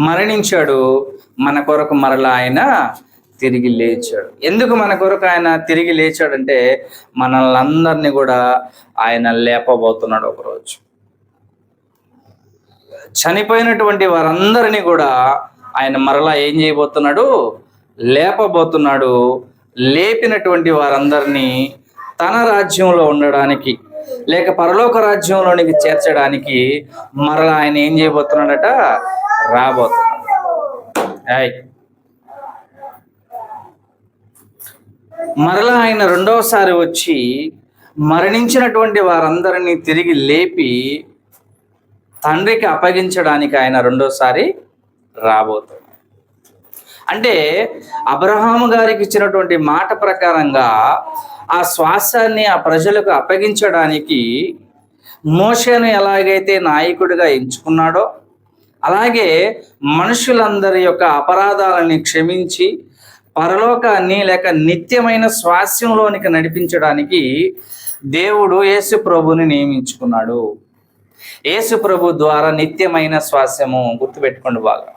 మరణించాడు, మన కొరకు మరలా ఆయన తిరిగి లేచాడు. ఎందుకు మన కొరకు ఆయన తిరిగి లేచాడంటే, మనల్ని అందరినీ కూడా ఆయన లేపబోతున్నాడు. ఒకరోజు చనిపోయినటువంటి వారందరినీ కూడా ఆయన మరలా ఏం చేయబోతున్నాడు? లేపబోతున్నాడు. లేపినటువంటి వారందరినీ తన రాజ్యంలో ఉండడానికి, లేక పరలోక రాజ్యంలోనికి చేర్చడానికి మరలా ఆయన ఏం చేయబోతున్నాడట? రాబోతున్నాడు. మరలా ఆయన రెండవసారి వచ్చి మరణించినటువంటి వారందరినీ తిరిగి లేపి తండ్రికి అప్పగించడానికి ఆయన రెండోసారి రాబోతున్నాడు. అంటే అబ్రహాము గారికి ఇచ్చినటువంటి మాట ప్రకారంగా ఆ శ్వాసాన్ని ఆ ప్రజలకు అప్పగించడానికి మోషేను ఎలాగైతే నాయకుడిగా ఎంచుకున్నాడో, అలాగే మనుషులందరి యొక్క అపరాధాలని క్షమించి పరలోకాన్ని లేక నిత్యమైన స్వాస్యంలోనికి నడిపించడానికి దేవుడు యేసు ప్రభుని నియమించుకున్నాడు. యేసు ప్రభు ద్వారా నిత్యమైన స్వాస్యము, గుర్తుపెట్టుకోండి బాగా.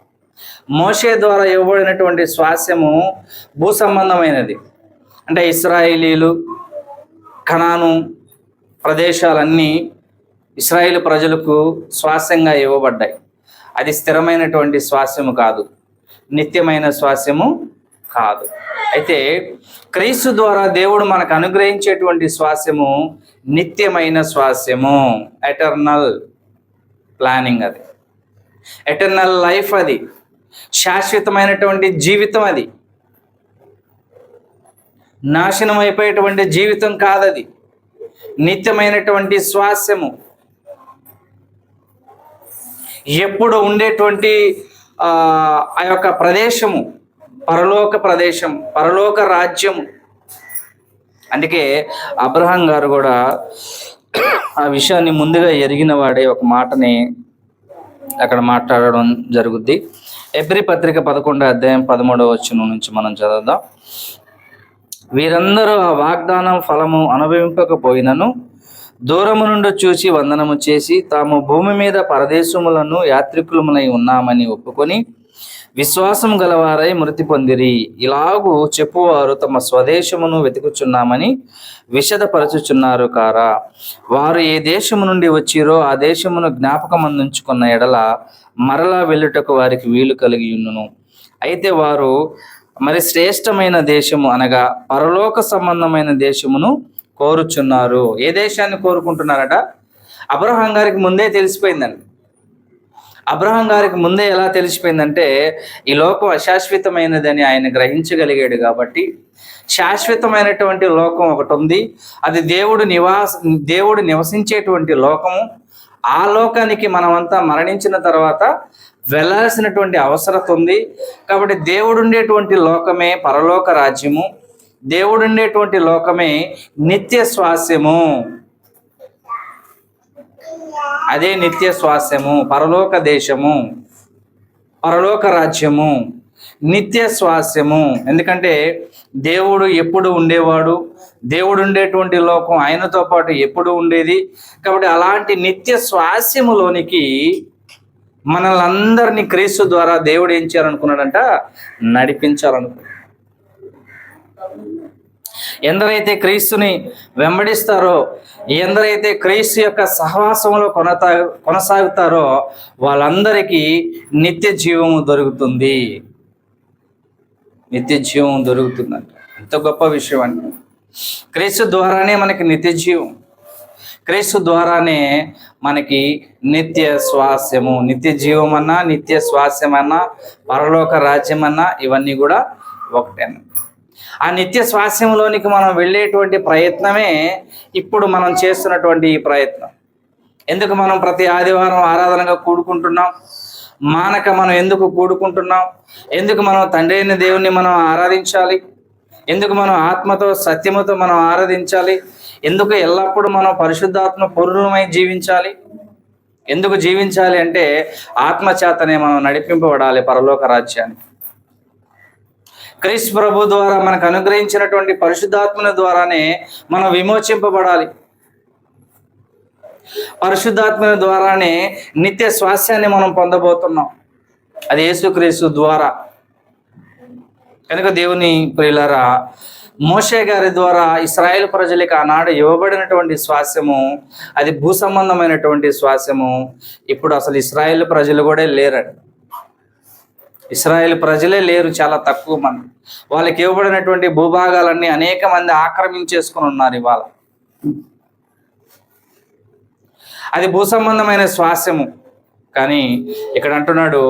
మోషే ద్వారా ఇవ్వబడినటువంటి స్వాస్యము భూ సంబంధమైనది. అంటే ఇశ్రాయేలీలు, కనాను ప్రదేశాలన్నీ ఇశ్రాయేలు ప్రజలకు స్వాస్యంగా ఇవ్వబడ్డాయి. అది స్థిరమైనటువంటి స్వాస్యము కాదు, నిత్యమైన స్వాస్యము కాదు. అయితే క్రీస్తు ద్వారా దేవుడు మనకు అనుగ్రహించేటువంటి స్వాస్యము నిత్యమైన స్వాస్యము, ఎటర్నల్ ప్లానింగ్. అది ఎటర్నల్ లైఫ్, అది శాశ్వతమైనటువంటి జీవితం. అది నాశనం అయిపోయేటువంటి జీవితం కాదది, నిత్యమైనటువంటి స్వాస్యము, ఎప్పుడు ఉండేటువంటి ఆ యొక్క ప్రదేశము, పరలోక ప్రదేశం, పరలోక రాజ్యము. అందుకే అబ్రహాం గారు కూడా ఆ విషయాన్ని ముందుగా ఎరిగిన వాడే ఒక మాటని అక్కడ మాట్లాడడం జరుగుద్ది. ఎబ్రీ పత్రిక 11వ అధ్యాయం 13వ వచనం నుంచి మనం చదువుదాం. వీరందరూ ఆ వాగ్దానం ఫలము అనుభవింపకపోయినను దూరము నుండి చూచి వందనము చేసి తాము భూమి మీద పరదేశములను యాత్రికులమునై ఉన్నామని ఒప్పుకొని విశ్వాసం గలవారై మృతి పొందిరి. ఇలాగూ చెప్పువారు తమ స్వదేశమును వెతుకుచున్నామని విషదపరచుచున్నారు కారా. వారు ఏ దేశము నుండి వచ్చిరో ఆ దేశమును జ్ఞాపకమందుంచుకున్న ఎడల మరలా వెళ్ళుటకు వారికి వీలు కలిగి ఉండును. అయితే వారు మరి శ్రేష్టమైన దేశము అనగా పరలోక సంబంధమైన దేశమును కోరుచున్నారు. ఏ దేశాన్ని కోరుకుంటున్నారట? అబ్రహాం గారికి ముందే తెలిసిపోయిందండి. అబ్రహాం గారికి ముందే ఎలా తెలిసిపోయిందంటే ఈ లోకం అశాశ్వతమైనదని ఆయన గ్రహించగలిగాడు కాబట్టి శాశ్వతమైనటువంటి లోకం ఒకటి ఉంది, అది దేవుడు నివసించేటువంటి లోకము. ఆ లోకానికి మనమంతా మరణించిన తర్వాత వెళ్ళాల్సినటువంటి అవసరం ఉంది. కాబట్టి దేవుడు ఉండేటువంటి లోకమే పరలోక రాజ్యము, దేవుడు ఉండేటువంటి లోకమే నిత్య స్వాస్యము. అదే నిత్య స్వాస్యము, పరలోక దేశము, పరలోక రాజ్యము, నిత్య స్వాస్యము. ఎందుకంటే దేవుడు ఎప్పుడు ఉండేవాడు, దేవుడు ఉండేటువంటి లోకం ఆయనతో పాటు ఎప్పుడు ఉండేది. కాబట్టి అలాంటి నిత్య స్వాస్యములోనికి మనల్ని అందరినీ క్రీస్తు ద్వారా దేవుడు ఏం చేయాలనుకున్నాడంట? నడిపించాలనుకున్నాడు. ఎందరైతే క్రీస్తుని వెంబడిస్తారో, ఎందరైతే క్రీస్తు యొక్క సహవాసంలో కొనసాగుతారో వాళ్ళందరికీ నిత్య జీవము దొరుకుతుంది. నిత్య జీవం దొరుకుతుందంట. ఎంత గొప్ప విషయం అండి. క్రీస్తు ద్వారానే మనకి నిత్య జీవం, క్రీస్తు ద్వారానే మనకి నిత్య స్వాస్యము. నిత్య జీవం అన్నా, నిత్య స్వాస్యం అన్నా, పరలోక రాజ్యం అన్నా ఇవన్నీ కూడా ఒకటే. ఆ నిత్య స్వాస్యంలోనికి మనం వెళ్ళేటువంటి ప్రయత్నమే ఇప్పుడు మనం చేస్తున్నటువంటి ఈ ప్రయత్నం. ఎందుకు మనం ప్రతి ఆదివారం ఆరాధనగా కూడుకుంటున్నాం? మానక మనం ఎందుకు కూడుకుంటున్నాం? ఎందుకు మనం తండ్రి అయిన దేవుణ్ణి మనం ఆరాధించాలి? ఎందుకు మనం ఆత్మతో సత్యముతో మనం ఆరాధించాలి? ఎందుకు ఎల్లప్పుడూ మనం పరిశుద్ధాత్మ పూర్ణమై జీవించాలి? ఎందుకు జీవించాలి అంటే ఆత్మచేతనే మనం నడిపింపబడాలి పరలోక రాజ్యాన్ని. క్రీస్తు ప్రభు ద్వారా మనకు అనుగ్రహించినటువంటి పరిశుద్ధాత్మని ద్వారానే మనం విమోచింపబడాలి. పరిశుద్ధాత్మని ద్వారానే నిత్య స్వాస్యాన్ని మనం పొందబోతున్నాం. అది యేసుక్రీస్తు ద్వారా. కనుక దేవుని ప్రియులారా, మోషే గారి ద్వారా ఇశ్రాయేలు ప్రజలకు ఆనాడు ఇవ్వబడినటువంటి స్వాస్యము అది భూ సంబంధమైనటువంటి స్వాస్యము. ఇప్పుడు అసలు ఇశ్రాయేలు ప్రజలు కూడా లేరండి. ఇశ్రాయేల్ ప్రజలే లేరు, చాలా తక్కువ మంది. వాళ్ళకి ఇవ్వబడినటువంటి భూభాగాలన్నీ అనేక మంది ఆక్రమించేసుకుని ఉన్నారు ఇవాళ. అది భూ సంబంధమైన స్వాస్యము. కానీ ఇక్కడ అంటున్నాడు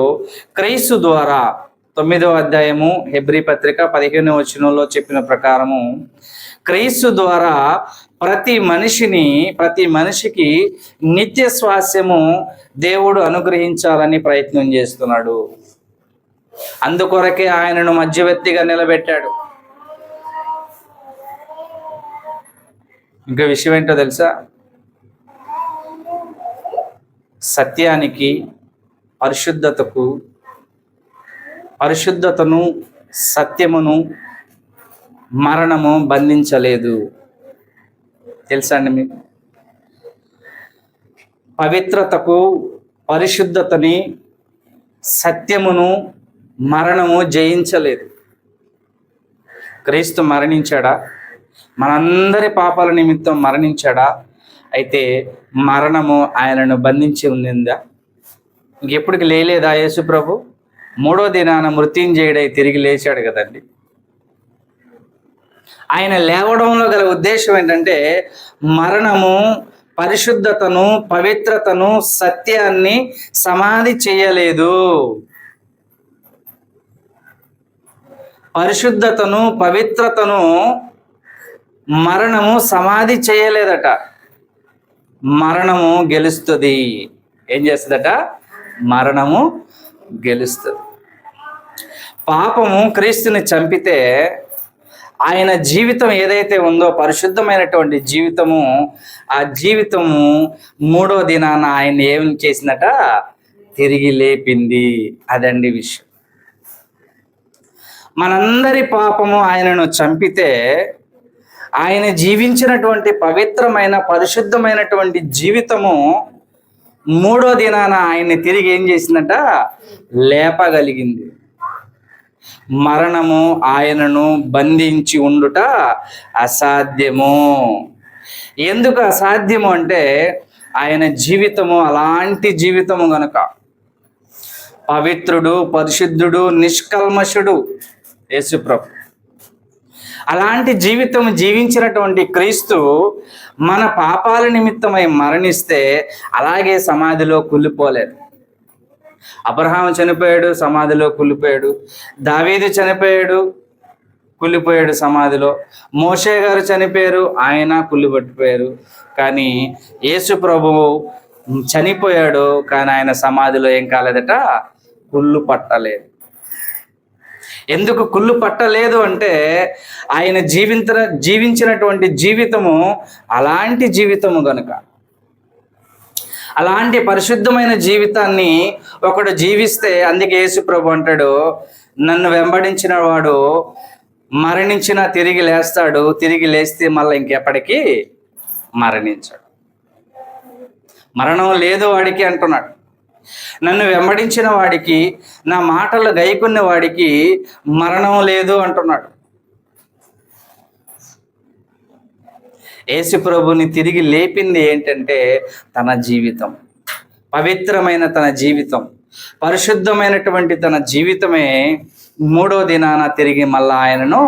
క్రీస్తు ద్వారా 9వ అధ్యాయము హెబ్రీ పత్రిక 15వ వచనంలో చెప్పిన ప్రకారము క్రీస్తు ద్వారా ప్రతి మనిషికి నిత్య స్వాస్యము దేవుడు అనుగ్రహించాలని ప్రయత్నం చేస్తున్నాడు. అందుకొరకే ఆయనను మధ్యవర్తిగా నిలబెట్టాడు. ఇంకా విషయం ఏంటో తెలుసా? సత్యానికి పరిశుద్ధతను సత్యమును మరణము బంధించలేదు. తెలుసా అండి మీకు? పవిత్రతకు, పరిశుద్ధతని, సత్యమును మరణము జయించలేదు. క్రీస్తు మరణించాడా? మనందరి పాపాల నిమిత్తం మరణించాడా? అయితే మరణము ఆయనను బంధించి ఉందా? ఇంకెప్పటికి లేలేదా యేసు ప్రభు? 3వ దినాన మృత్యుంజయుడై తిరిగి లేచాడు కదండి. ఆయన లేవడంలో గల ఉద్దేశం ఏంటంటే మరణము పరిశుద్ధతను, పవిత్రతను, సత్యాన్ని సమాధి చేయలేదు. పరిశుద్ధతను, పవిత్రతను మరణము సమాధి చేయలేదట. మరణము గెలుస్తుంది. ఏం చేస్తుందట? మరణము గెలుస్తుంది. పాపము క్రీస్తుని చంపితే ఆయన జీవితం ఏదైతే ఉందో పరిశుద్ధమైనటువంటి జీవితము, ఆ జీవితము 3వ దినాన ఆయన ఏం చేసిందట? తిరిగి లేపింది. అదండి విషయం. మనందరి పాపము ఆయనను చంపితే ఆయన జీవించినటువంటి పవిత్రమైన పరిశుద్ధమైనటువంటి జీవితము 3వ దినాన ఆయన్ని తిరిగి ఏం చేసిందట? లేపగలిగింది. మరణము ఆయనను బంధించి ఉండుట అసాధ్యము. ఎందుకు అసాధ్యము అంటే ఆయన జీవితము అలాంటి జీవితము గనుక. పవిత్రుడు, పరిశుద్ధుడు, నిష్కల్మషుడు యేసుప్రభు. అలాంటి జీవితం జీవించినటువంటి క్రీస్తు మన పాపాల నిమిత్తమై మరణిస్తే అలాగే సమాధిలో కుళ్ళిపోలేదు. అబ్రహాము చనిపోయాడు, సమాధిలో కుళ్ళిపోయాడు. దావీదు చనిపోయాడు, కుళ్ళిపోయాడు సమాధిలో. మోషే గారు చనిపోయారు, ఆయన కుళ్ళిపట్టిపోయారు. కానీ యేసు ప్రభువు చనిపోయాడు, కానీ ఆయన సమాధిలో ఏం కాలేదట? కుళ్ళు పట్టలేదు. ఎందుకు కుళ్ళు పట్టలేదు అంటే ఆయన జీవించినటువంటి జీవితము అలాంటి జీవితము గనుక. అలాంటి పరిశుద్ధమైన జీవితాన్ని ఒకడు జీవిస్తే, అందుకే యేసు ప్రభు అంటాడు, నన్ను వెంబడించిన వాడు మరణించినా తిరిగి లేస్తాడు, తిరిగి లేస్తే మళ్ళీ ఇంకెప్పటికీ మరణించాడు. మరణం లేదు వాడికి అంటున్నాడు. నన్ను వెంబడించిన వాడికి, నా మాటలు గైకున్న వాడికి మరణం లేదు అంటున్నాడు. యేసు ప్రభుని తిరిగి లేపింది ఏంటంటే తన జీవితం, పవిత్రమైన తన జీవితం, పరిశుద్ధమైనటువంటి తన జీవితమే మూడో దినాన తిరిగి మళ్ళా ఆయనను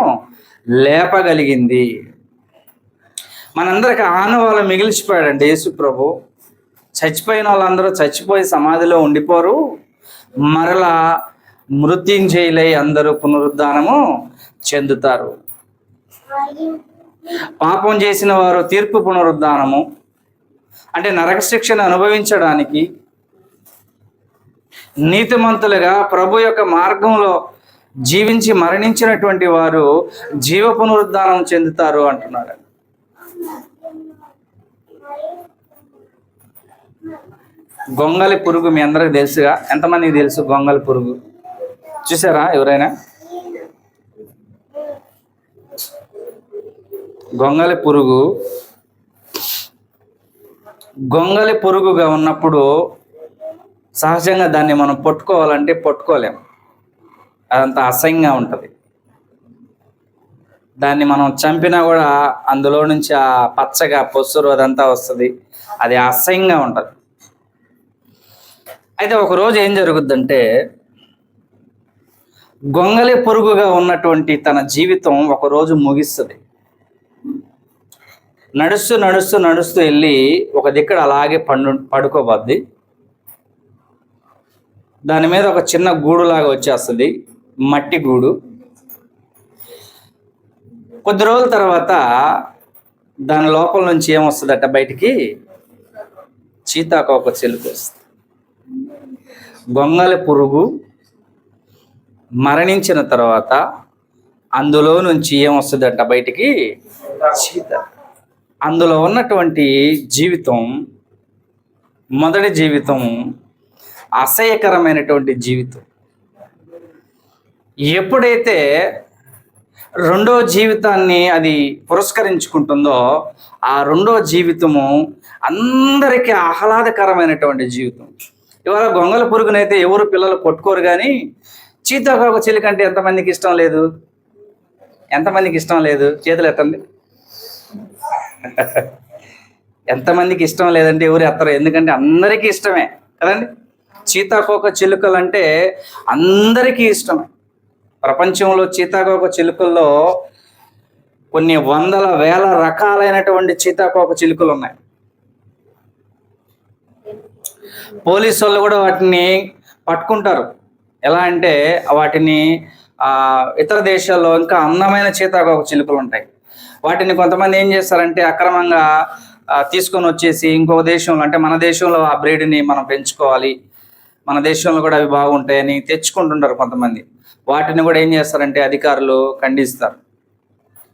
లేపగలిగింది. మనందరికి ఆనవాళ్ళు మిగిల్చిపోయాడండి యేసు ప్రభు. చచ్చిపోయిన వాళ్ళందరూ చచ్చిపోయి సమాధిలో ఉండిపోరు, మరలా మృత్యుంజయులై అందరూ పునరుద్ధానము చెందుతారు. పాపం చేసిన వారు తీర్పు పునరుద్ధానము అంటే నరక శిక్షను అనుభవించడానికి, నీతిమంతులుగా ప్రభు యొక్క మార్గంలో జీవించి మరణించినటువంటి వారు జీవ పునరుద్ధానం చెందుతారు అంటున్నాడు. గొంగలి పురుగు మీ అందరికి తెలుసుగా? ఎంతమందికి తెలుసు గొంగలి పురుగు? చూసారా ఎవరైనా? గొంగలి పురుగుగా ఉన్నప్పుడు సహజంగా దాన్ని మనం పట్టుకోవాలంటే పట్టుకోలేము, అదంతా అసహ్యంగా ఉంటుంది. దాన్ని మనం చంపినా కూడా అందులో నుంచి ఆ పచ్చగా పొస్సురు అదంతా వస్తుంది, అది అసహ్యంగా ఉంటుంది. అయితే ఒకరోజు ఏం జరుగుద్దంటే, గొంగలి పురుగుగా ఉన్నటువంటి తన జీవితం ఒకరోజు ముగిస్తుంది. నడుస్తూ నడుస్తూ నడుస్తూ వెళ్ళి ఒక దిక్కడ అలాగే పడుకోబద్ది. దాని మీద ఒక చిన్న గూడులాగా వచ్చేస్తుంది, మట్టి గూడు. కొద్ది రోజుల తర్వాత దాని లోపల నుంచి ఏమొస్తుందట బయటికి? సీతాకోక చిలుక వస్తుంది. గొంగలి పురుగు మరణించిన తర్వాత అందులో నుంచి ఏమొస్తుందట బయటికి? చీత. అందులో ఉన్నటువంటి జీవితం, మొదటి జీవితం అసహ్యకరమైనటువంటి జీవితం. ఎప్పుడైతే రెండో జీవితాన్ని అది పురస్కరించుకుంటుందో ఆ రెండో జీవితము అందరికీ ఆహ్లాదకరమైనటువంటి జీవితం. ఇవాళ గొంగల పురుగునైతే ఎవరు పిల్లలు కొట్టుకోరు, కానీ సీతాకోక చిలుక అంటే ఎంతమందికి ఇష్టం లేదు? ఎంతమందికి ఇష్టం లేదు? చేతులు ఎత్తండి. ఎంతమందికి ఇష్టం లేదంటే ఎవరు ఎత్తరు? ఎందుకంటే అందరికీ ఇష్టమే కదండి. సీతాకోక చిలుకలు అంటే అందరికీ ఇష్టమే. ప్రపంచంలో సీతాకోక చిలుకల్లో కొన్ని వందల వేల రకాలైనటువంటి సీతాకోక చిలుకలు ఉన్నాయి. పోలీసు వాళ్ళు కూడా వాటిని పట్టుకుంటారు. ఎలా అంటే వాటిని ఇతర దేశాల్లో ఇంకా అందమైన సీతాకోక చిలుకలు ఉంటాయి. వాటిని కొంతమంది ఏం చేస్తారంటే అక్రమంగా తీసుకొని వచ్చేసి ఇంకొక దేశంలో, అంటే మన దేశంలో ఆ బ్రీడ్ని మనం పెంచుకోవాలి, మన దేశంలో కూడా అవి బాగుంటాయని తెచ్చుకుంటుంటారు కొంతమంది. వాటిని కూడా ఏం చేస్తారంటే అధికారులు ఖండిస్తారు.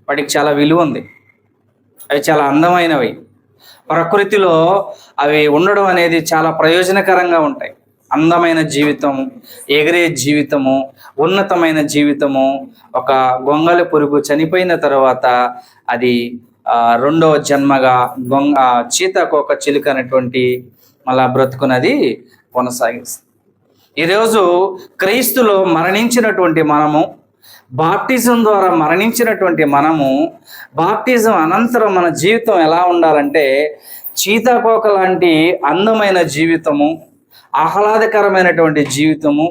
వాటికి చాలా విలువ ఉంది, అవి చాలా అందమైనవి. ప్రకృతిలో అవి ఉండడం అనేది చాలా ప్రయోజనకరంగా ఉంటాయి. అందమైన జీవితం, ఎగిరే జీవితము, ఉన్నతమైన జీవితము. ఒక గొంగలి పురుగు చనిపోయిన తర్వాత అది రెండవ జన్మగా సీతాకోక చిలుక అనేటువంటి మళ్ళా బ్రతుకునది కొనసాగిస్తుంది. ఈరోజు క్రీస్తులో మరణించినటువంటి మనము, బాప్టిజం ద్వారా మరణించినటువంటి మనము, బాప్టిజం అనంతరం మన జీవితం ఎలా ఉండాలంటే సీతాకోక లాంటి అందమైన జీవితము, ఆహ్లాదకరమైనటువంటి జీవితము,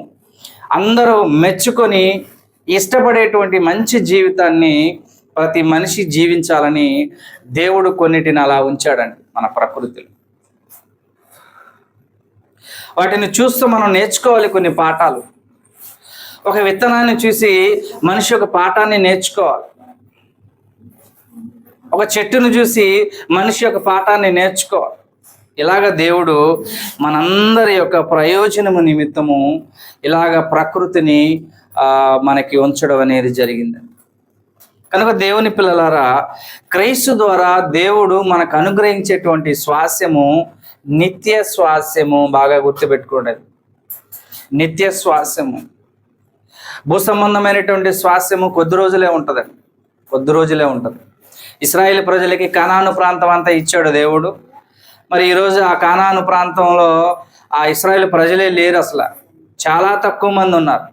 అందరూ మెచ్చుకొని ఇష్టపడేటువంటి మంచి జీవితాన్ని ప్రతి మనిషి జీవించాలని దేవుడు కొన్నిటిని అలా ఉంచాడండి మన ప్రకృతిలో. వాటిని చూస్తూ మనం నేర్చుకోవాలి కొన్ని పాఠాలు. ఒక విత్తనాన్ని చూసి మనిషి ఒక పాఠాన్ని నేర్చుకోవాలి. ఒక చెట్టును చూసి మనిషి ఒక పాఠాన్ని నేర్చుకోవాలి. ఇలాగ దేవుడు మనందరి యొక్క ప్రయోజనము నిమిత్తము ఇలాగ ప్రకృతిని మనకి ఉంచడం అనేది జరిగింది. కనుక దేవుని పిల్లలారా, క్రీస్తు ద్వారా దేవుడు మనకు అనుగ్రహించేటువంటి స్వాస్యము నిత్య స్వాస్యము. బాగా గుర్తుపెట్టుకోండి, నిత్య స్వాస్యము. భూ సంబంధమైనటువంటి స్వాస్యము కొద్ది రోజులే ఉంటుందండి, కొద్ది రోజులే ఉంటుంది. ఇశ్రాయేలు ప్రజలకి కనాను ప్రాంతం అంతా ఇచ్చాడు దేవుడు. మరి ఈరోజు ఆ కనాను ప్రాంతంలో ఆ ఇశ్రాయేలు ప్రజలే లేరు, అసలు చాలా తక్కువ మంది ఉన్నారు.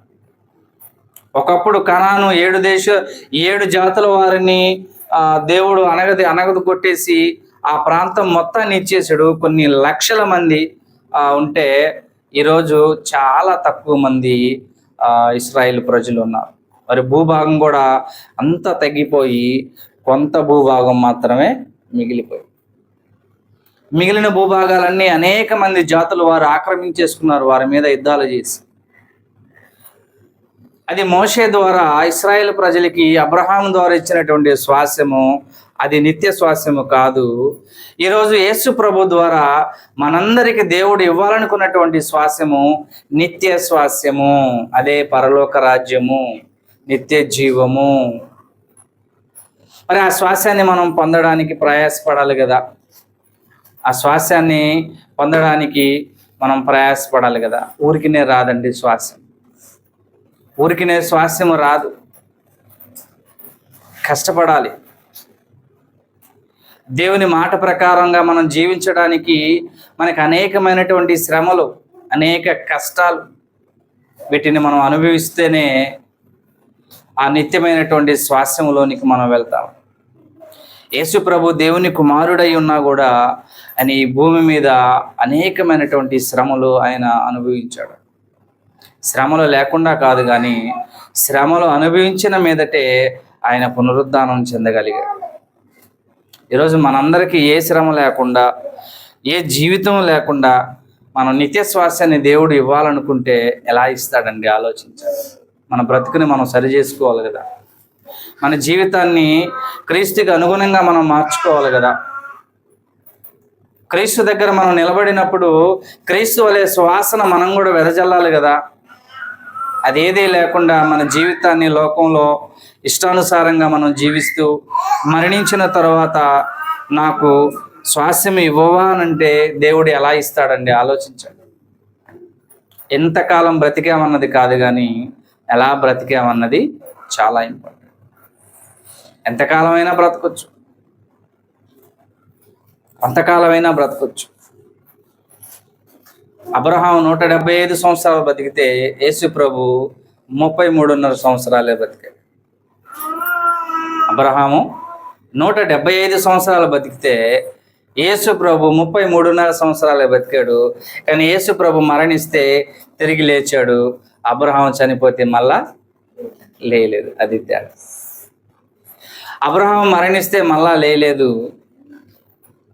ఒకప్పుడు కనాను 7 జాతుల వారిని దేవుడు అనగదు కొట్టేసి ఆ ప్రాంతం మొత్తాన్ని ఇచ్చేసాడు. కొన్ని లక్షల మంది ఉంటే ఈరోజు చాలా తక్కువ మంది ఇశ్రాయేలు ప్రజలు ఉన్నారు. మరి భూభాగం కూడా అంతా తగ్గిపోయి కొంత భూభాగం మాత్రమే మిగిలిపోయి, మిగిలిన భూభాగాలన్నీ అనేక మంది జాతులు వారు ఆక్రమించేసుకున్నారు, వారి మీద యుద్ధాలు చేసి. అది మోషే ద్వారా ఇశ్రాయేలు ప్రజలకి అబ్రహాం ద్వారా ఇచ్చినటువంటి స్వాస్యము, అది నిత్య స్వాస్యము కాదు. ఈరోజు యేసు ప్రభు ద్వారా మనందరికి దేవుడు ఇవ్వాలనుకున్నటువంటి స్వాస్యము నిత్య స్వాస్యము. అదే పరలోక రాజ్యము, నిత్య జీవము. మరి ఆ స్వాస్యాన్ని మనం పొందడానికి ప్రయాసపడాలి కదా. ఆ స్వాస్యాన్ని పొందడానికి మనం ప్రయాసపడాలి కదా. ఊరికినే రాదండి స్వాస్యం, ఊరికినే స్వాస్యము రాదు, కష్టపడాలి. దేవుని మాట ప్రకారంగా మనం జీవించడానికి మనకు అనేకమైనటువంటి శ్రమలు, అనేక కష్టాలు, వీటిని మనం అనుభవిస్తేనే ఆ నిత్యమైనటువంటి స్వాస్యములోనికి మనం వెళ్తాం. యేసు ప్రభు దేవుని కుమారుడై ఉన్నా కూడా ఆయన ఈ భూమి మీద అనేకమైనటువంటి శ్రమలు ఆయన అనుభవించాడు. శ్రమలు లేకుండా కాదు, కానీ శ్రమలు అనుభవించిన మీదటే ఆయన పునరుద్ధానం చెందగలిగాడు. ఈరోజు మనందరికీ ఏ శ్రమ లేకుండా, ఏ జీవితం లేకుండా మనం నిత్య స్వాస్యాన్ని దేవుడు ఇవ్వాలనుకుంటే ఎలా ఇస్తాడండి? ఆలోచించాలి. మన బ్రతుకుని మనం సరి చేసుకోవాలి కదా. మన జీవితాన్ని క్రీస్తుకి అనుగుణంగా మనం మార్చుకోవాలి కదా. క్రీస్తు దగ్గర మనం నిలబడినప్పుడు క్రీస్తు వలె సువాసన మనం కూడా వెదజల్లాలి కదా. అదేదీ లేకుండా మన జీవితాన్ని లోకంలో ఇష్టానుసారంగా మనం జీవిస్తూ మరణించిన తర్వాత నాకు స్వాస్యం ఇవ్వవా అనంటే దేవుడు ఎలా ఇస్తాడండి? ఆలోచించండి. ఎంతకాలం బ్రతికామన్నది కాదు, కానీ ఎలా బ్రతికామన్నది చాలా ఇంపార్టెంట్. ఎంతకాలమైనా బ్రతకొచ్చు, అంతకాలమైనా బ్రతకొచ్చు. అబ్రహాం 175 సంవత్సరాలు బతికితే యేసు ప్రభు 33.5 సంవత్సరాలే బతికాడు. అబ్రహాము 175 సంవత్సరాలు బతికితే యేసు ప్రభు 33.5 సంవత్సరాలే బతికాడు. కానీ యేసు ప్రభు మరణిస్తే తిరిగి లేచాడు, అబ్రహాం చనిపోతే మళ్ళా లేలేదు. అది తేడా. అబ్రహాం మరణిస్తే మళ్ళా లేలేదు,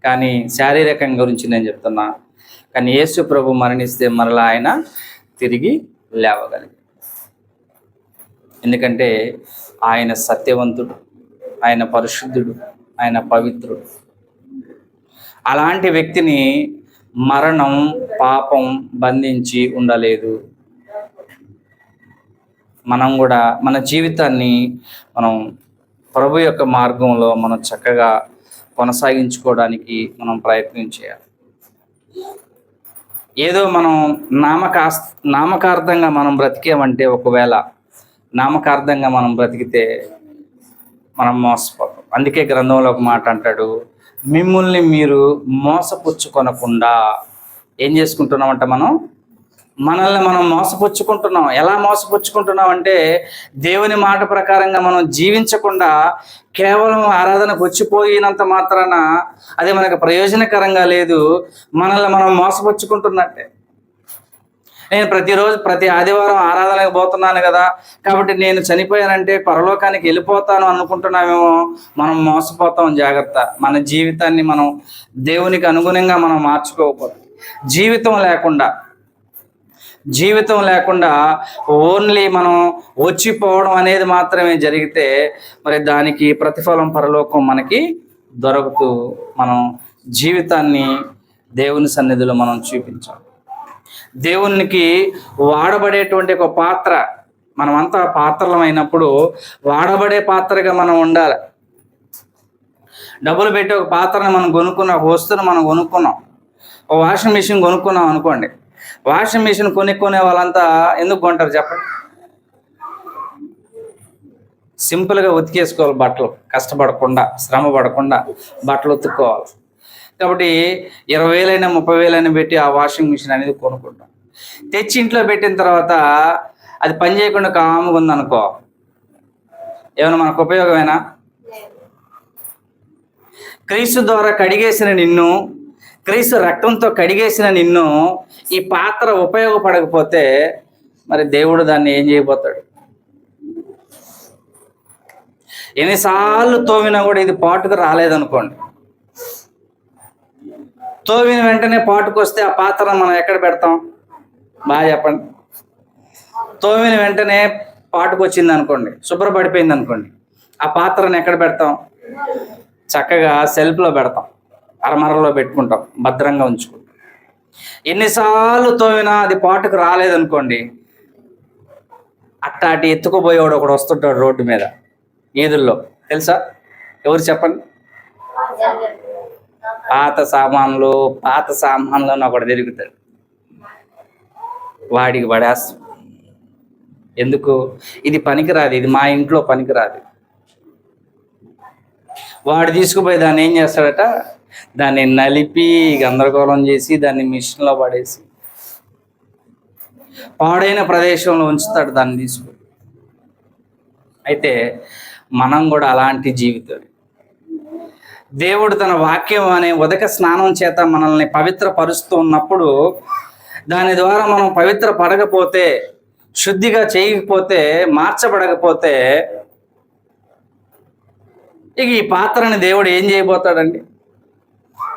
కానీ శారీరకం గురించి నేను చెప్తున్నా. కానీ యేసు ప్రభు మరణిస్తే మరలా ఆయన తిరిగి లేవగలిగాడు. ఎందుకంటే ఆయన సత్యవంతుడు, ఆయన పరిశుద్ధుడు, ఆయన పవిత్రుడు. అలాంటి వ్యక్తిని మరణం, పాపం బంధించి ఉండలేదు. మనం కూడా మన జీవితాన్ని మనం ప్రభు యొక్క మార్గంలో మనం చక్కగా కొనసాగించుకోవడానికి మనం ప్రయత్నం చేయాలి. ఏదో మనం నామకార్థంగా మనం బ్రతికేమంటే, ఒకవేళ నామకార్థంగా మనం బ్రతికితే మనం మోసపోతాం. అందుకే గ్రంథంలో ఒక మాట అంటాడు, మిమ్మల్ని మీరు మోసపుచ్చుకొనకుండా ఏం చేసుకుంటున్నామంట? మనల్ని మనం మోసపుచ్చుకుంటున్నాం. ఎలా మోసపుచ్చుకుంటున్నాం అంటే, దేవుని మాట ప్రకారంగా మనం జీవించకుండా కేవలం ఆరాధనకు వచ్చిపోయినంత మాత్రాన అది మనకు ప్రయోజనకరంగా లేదు. మనల్ని మనం మోసపుచ్చుకుంటున్నట్టే. నేను ప్రతి ఆదివారం ఆరాధనకు పోతున్నాను కదా, కాబట్టి నేను చనిపోయానంటే పరలోకానికి వెళ్ళిపోతాను అనుకుంటున్నామేమో. మనం మోసపోతాం. జాగ్రత్త. మన జీవితాన్ని మనం దేవునికి అనుగుణంగా మనం మార్చుకోకపోతే, జీవితం లేకుండా జీవితం లేకుండా ఓన్లీ మనం వచ్చిపోవడం అనేది మాత్రమే జరిగితే మరి దానికి ప్రతిఫలం పరలోకం మనకి దొరుకుతూ మనం జీవితాన్ని దేవుని సన్నిధిలో మనం చూపించాలి. దేవునికి వాడబడేటువంటి ఒక పాత్ర, మనమంతా పాత్రలం అయినప్పుడు వాడబడే పాత్రగా మనం ఉండాలి. డబ్బులు పెట్టి ఒక పాత్రను మనం కొనుక్కున్నాం, ఒక వస్తువును మనం కొనుక్కున్నాం, ఒక వాషింగ్ మిషన్ కొనుక్కున్నాం అనుకోండి. వాషింగ్ మిషన్ కొనుక్కునే వాళ్ళంతా ఎందుకు కొంటారు చెప్పండి? సింపుల్గా ఉతికేసుకోవాలి బట్టలు, కష్టపడకుండా శ్రమ పడకుండా బట్టలు ఉతుక్కోవాలి. కాబట్టి 20,000 30,000 పెట్టి ఆ వాషింగ్ మిషన్ అనేది కొనుక్కుంటాం. తెచ్చి ఇంట్లో పెట్టిన తర్వాత అది పని చేయకుండా కాముగా ఉందనుకో, ఏమైనా మనకు ఉపయోగమేనా? క్రీస్తు ద్వారా కడిగేసిన నిన్ను, క్రీస్తు రక్తంతో కడిగేసిన నిన్ను ఈ పాత్ర ఉపయోగపడకపోతే మరి దేవుడు దాన్ని ఏం చేయబోతాడు? ఎన్నిసార్లు తోమినా కూడా ఇది పాటుకు రాలేదనుకోండి, తోమిన వెంటనే పాటుకు వస్తే ఆ పాత్రను మనం ఎక్కడ పెడతాం? బాగా చెప్పండి. తోమిన వెంటనే పాటుకు వచ్చింది అనుకోండి, శుభ్రపడిపోయింది అనుకోండి, ఆ పాత్రను ఎక్కడ పెడతాం? చక్కగా సెల్ఫ్లో పెడతాం, అరమరలో పెట్టుకుంటాం, భద్రంగా ఉంచుకుంటాం. ఎన్నిసార్లు తోమినా అది పాటుకు రాలేదనుకోండి, అట్టాటి ఎత్తుకుపోయేవాడు ఒకడు వస్తుంటాడు రోడ్డు మీద, ఈదుల్లో. తెలుసా? ఎవరు చెప్పండి? పాత సామాన్లు ఒకడు తిరుగుతాడు, వాడికి పడేస్తాం. ఎందుకు? ఇది పనికిరాదు, ఇది మా ఇంట్లో పనికిరాదు. వాడు తీసుకుపోయి దాన్ని ఏం చేస్తాడట? దాన్ని నలిపి గందరగోళం చేసి దాన్ని మిషన్లో పడేసి పాడైన ప్రదేశంలో ఉంచుతాడు దాన్ని తీసుకుని. అయితే మనం కూడా అలాంటి జీవితం. దేవుడు తన వాక్యం అనే ఉదక స్నానం చేత మనల్ని పవిత్రపరుస్తూ ఉన్నప్పుడు దాని ద్వారా మనం పవిత్ర పడకపోతే, శుద్ధిగా చేయకపోతే, మార్చబడకపోతే ఇక ఈ పాత్రని దేవుడు ఏం చేయబోతాడండి?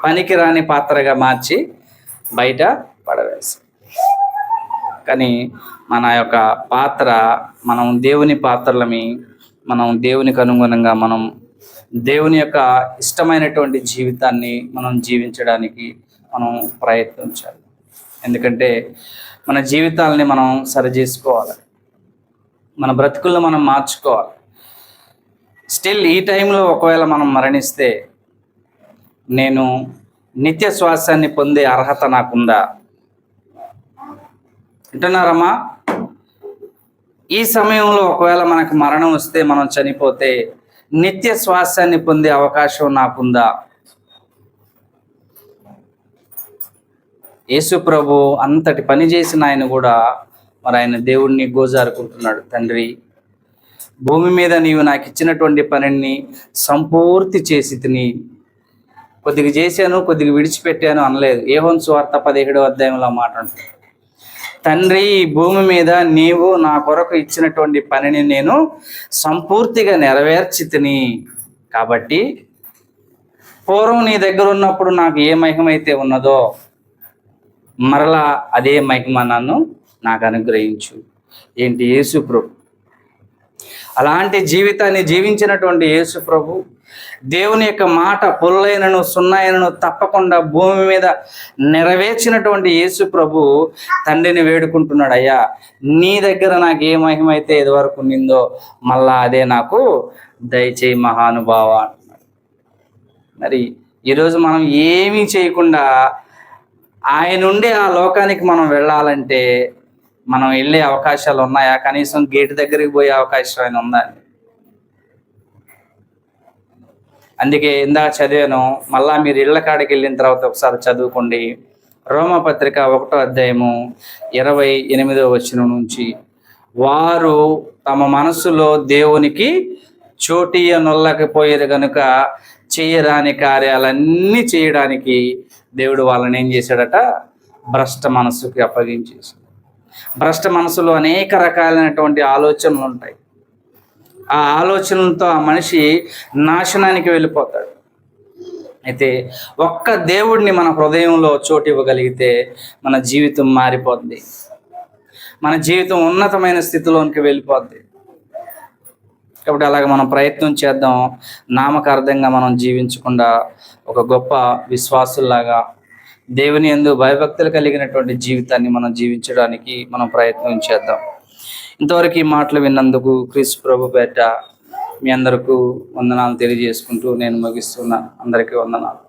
పనికిరాని పాత్రగా మార్చి బయట పడవేసి. కానీ మన యొక్క పాత్ర, మనం దేవుని పాత్రలమి, మనం దేవునికి అనుగుణంగా మనం దేవుని యొక్క ఇష్టమైనటువంటి జీవితాన్ని మనం జీవించడానికి మనం ప్రయత్నించాలి. ఎందుకంటే మన జీవితాలని మనం సరిచేసుకోవాలి, మన బ్రతుకుల్లో మనం మార్చుకోవాలి. స్టిల్ ఈ టైంలో ఒకవేళ మనం మరణిస్తే నేను నిత్య శ్వాసాన్ని పొందే అర్హత నాకుందా? వింటున్నారమ్మా? ఈ సమయంలో ఒకవేళ మనకు మరణం వస్తే, మనం చనిపోతే నిత్య శ్వాసాన్ని పొందే అవకాశం నాకుందా? యేసు ప్రభు అంతటి పని చేసిన ఆయన కూడా మరి ఆయన దేవుణ్ణి గోజారుకుంటున్నాడు. తండ్రి, భూమి మీద నీవు నాకు ఇచ్చినటువంటి పనిని సంపూర్తి చేసి తిని, కొద్దిగా చేశాను కొద్దిగా విడిచిపెట్టాను అనలేదు. యోహాను సువార్త 17వ అధ్యాయంలో మాట అంటుంది, తండ్రి ఈ భూమి మీద నీవు నా కొరకు ఇచ్చినటువంటి పనిని నేను సంపూర్తిగా నెరవేర్చి తిని, కాబట్టి పూర్వం నీ దగ్గర ఉన్నప్పుడు నాకు ఏ మహిమైతే ఉన్నదో మరలా అదే మహిమ నాకు అనుగ్రహించు. ఏంటి? యేసు ప్రభు అలాంటి జీవితాన్ని జీవించినటువంటి యేసు ప్రభు, దేవుని యొక్క మాట పుల్లైనను సున్నాయినను తప్పకుండా భూమి మీద నెరవేర్చినటువంటి యేసు ప్రభు తండ్రిని వేడుకుంటున్నాడు, అయ్యా నీ దగ్గర నాకు ఏ మహిమైతే ఇదివరకు నిందో మళ్ళా అదే నాకు దయచేయి మహానుభావ అంటున్నాడు. మరి ఈరోజు మనం ఏమీ చేయకుండా ఆయన నుండి ఆ లోకానికి మనం వెళ్ళాలంటే మనం వెళ్ళే అవకాశాలు ఉన్నాయా? కనీసం గేటు దగ్గరికి పోయే అవకాశం ఆయన ఉందా? అందుకే ఇందాక చదివాను, మళ్ళా మీరు ఇళ్ల కాడికి వెళ్ళిన తర్వాత ఒకసారి చదువుకోండి. రోమపత్రిక 1వ అధ్యాయము 28వ వచనం నుంచి, వారు తమ మనసులో దేవునికి చోటీయనొల్లకపోయేది కనుక చేయరాని కార్యాలన్నీ చేయడానికి దేవుడు వాళ్ళని ఏం చేశాడట? భ్రష్ట మనసుకి అప్పగించేసి. భ్రష్ట మనసులో అనేక రకాలైనటువంటి ఆలోచనలు ఉంటాయి. ఆ ఆలోచనలతో ఆ మనిషి నాశనానికి వెళ్ళిపోతాడు. అయితే ఒక్క దేవుడిని మన హృదయంలో చోటు ఇవ్వగలిగితే మన జీవితం మారిపోద్ది. మన జీవితం ఉన్నతమైన స్థితిలోనికి వెళ్ళిపోద్ది. కాబట్టి అలాగ మనం ప్రయత్నం చేద్దాం. నామకార్థంగా మనం జీవించకుండా ఒక గొప్ప విశ్వాసుల్లాగా దేవుని యందు భయభక్తులు కలిగినటువంటి జీవితాన్ని మనం జీవించడానికి మనం ప్రయత్నం చేద్దాం. ఇంతవరకు ఈ మాటలు విన్నందుకు క్రీస్తు ప్రభు పేట మీ అందరికీ వందనాలు తెలియజేసుకుంటూ నేను ముగిస్తున్నాను. అందరికీ వందనాలు.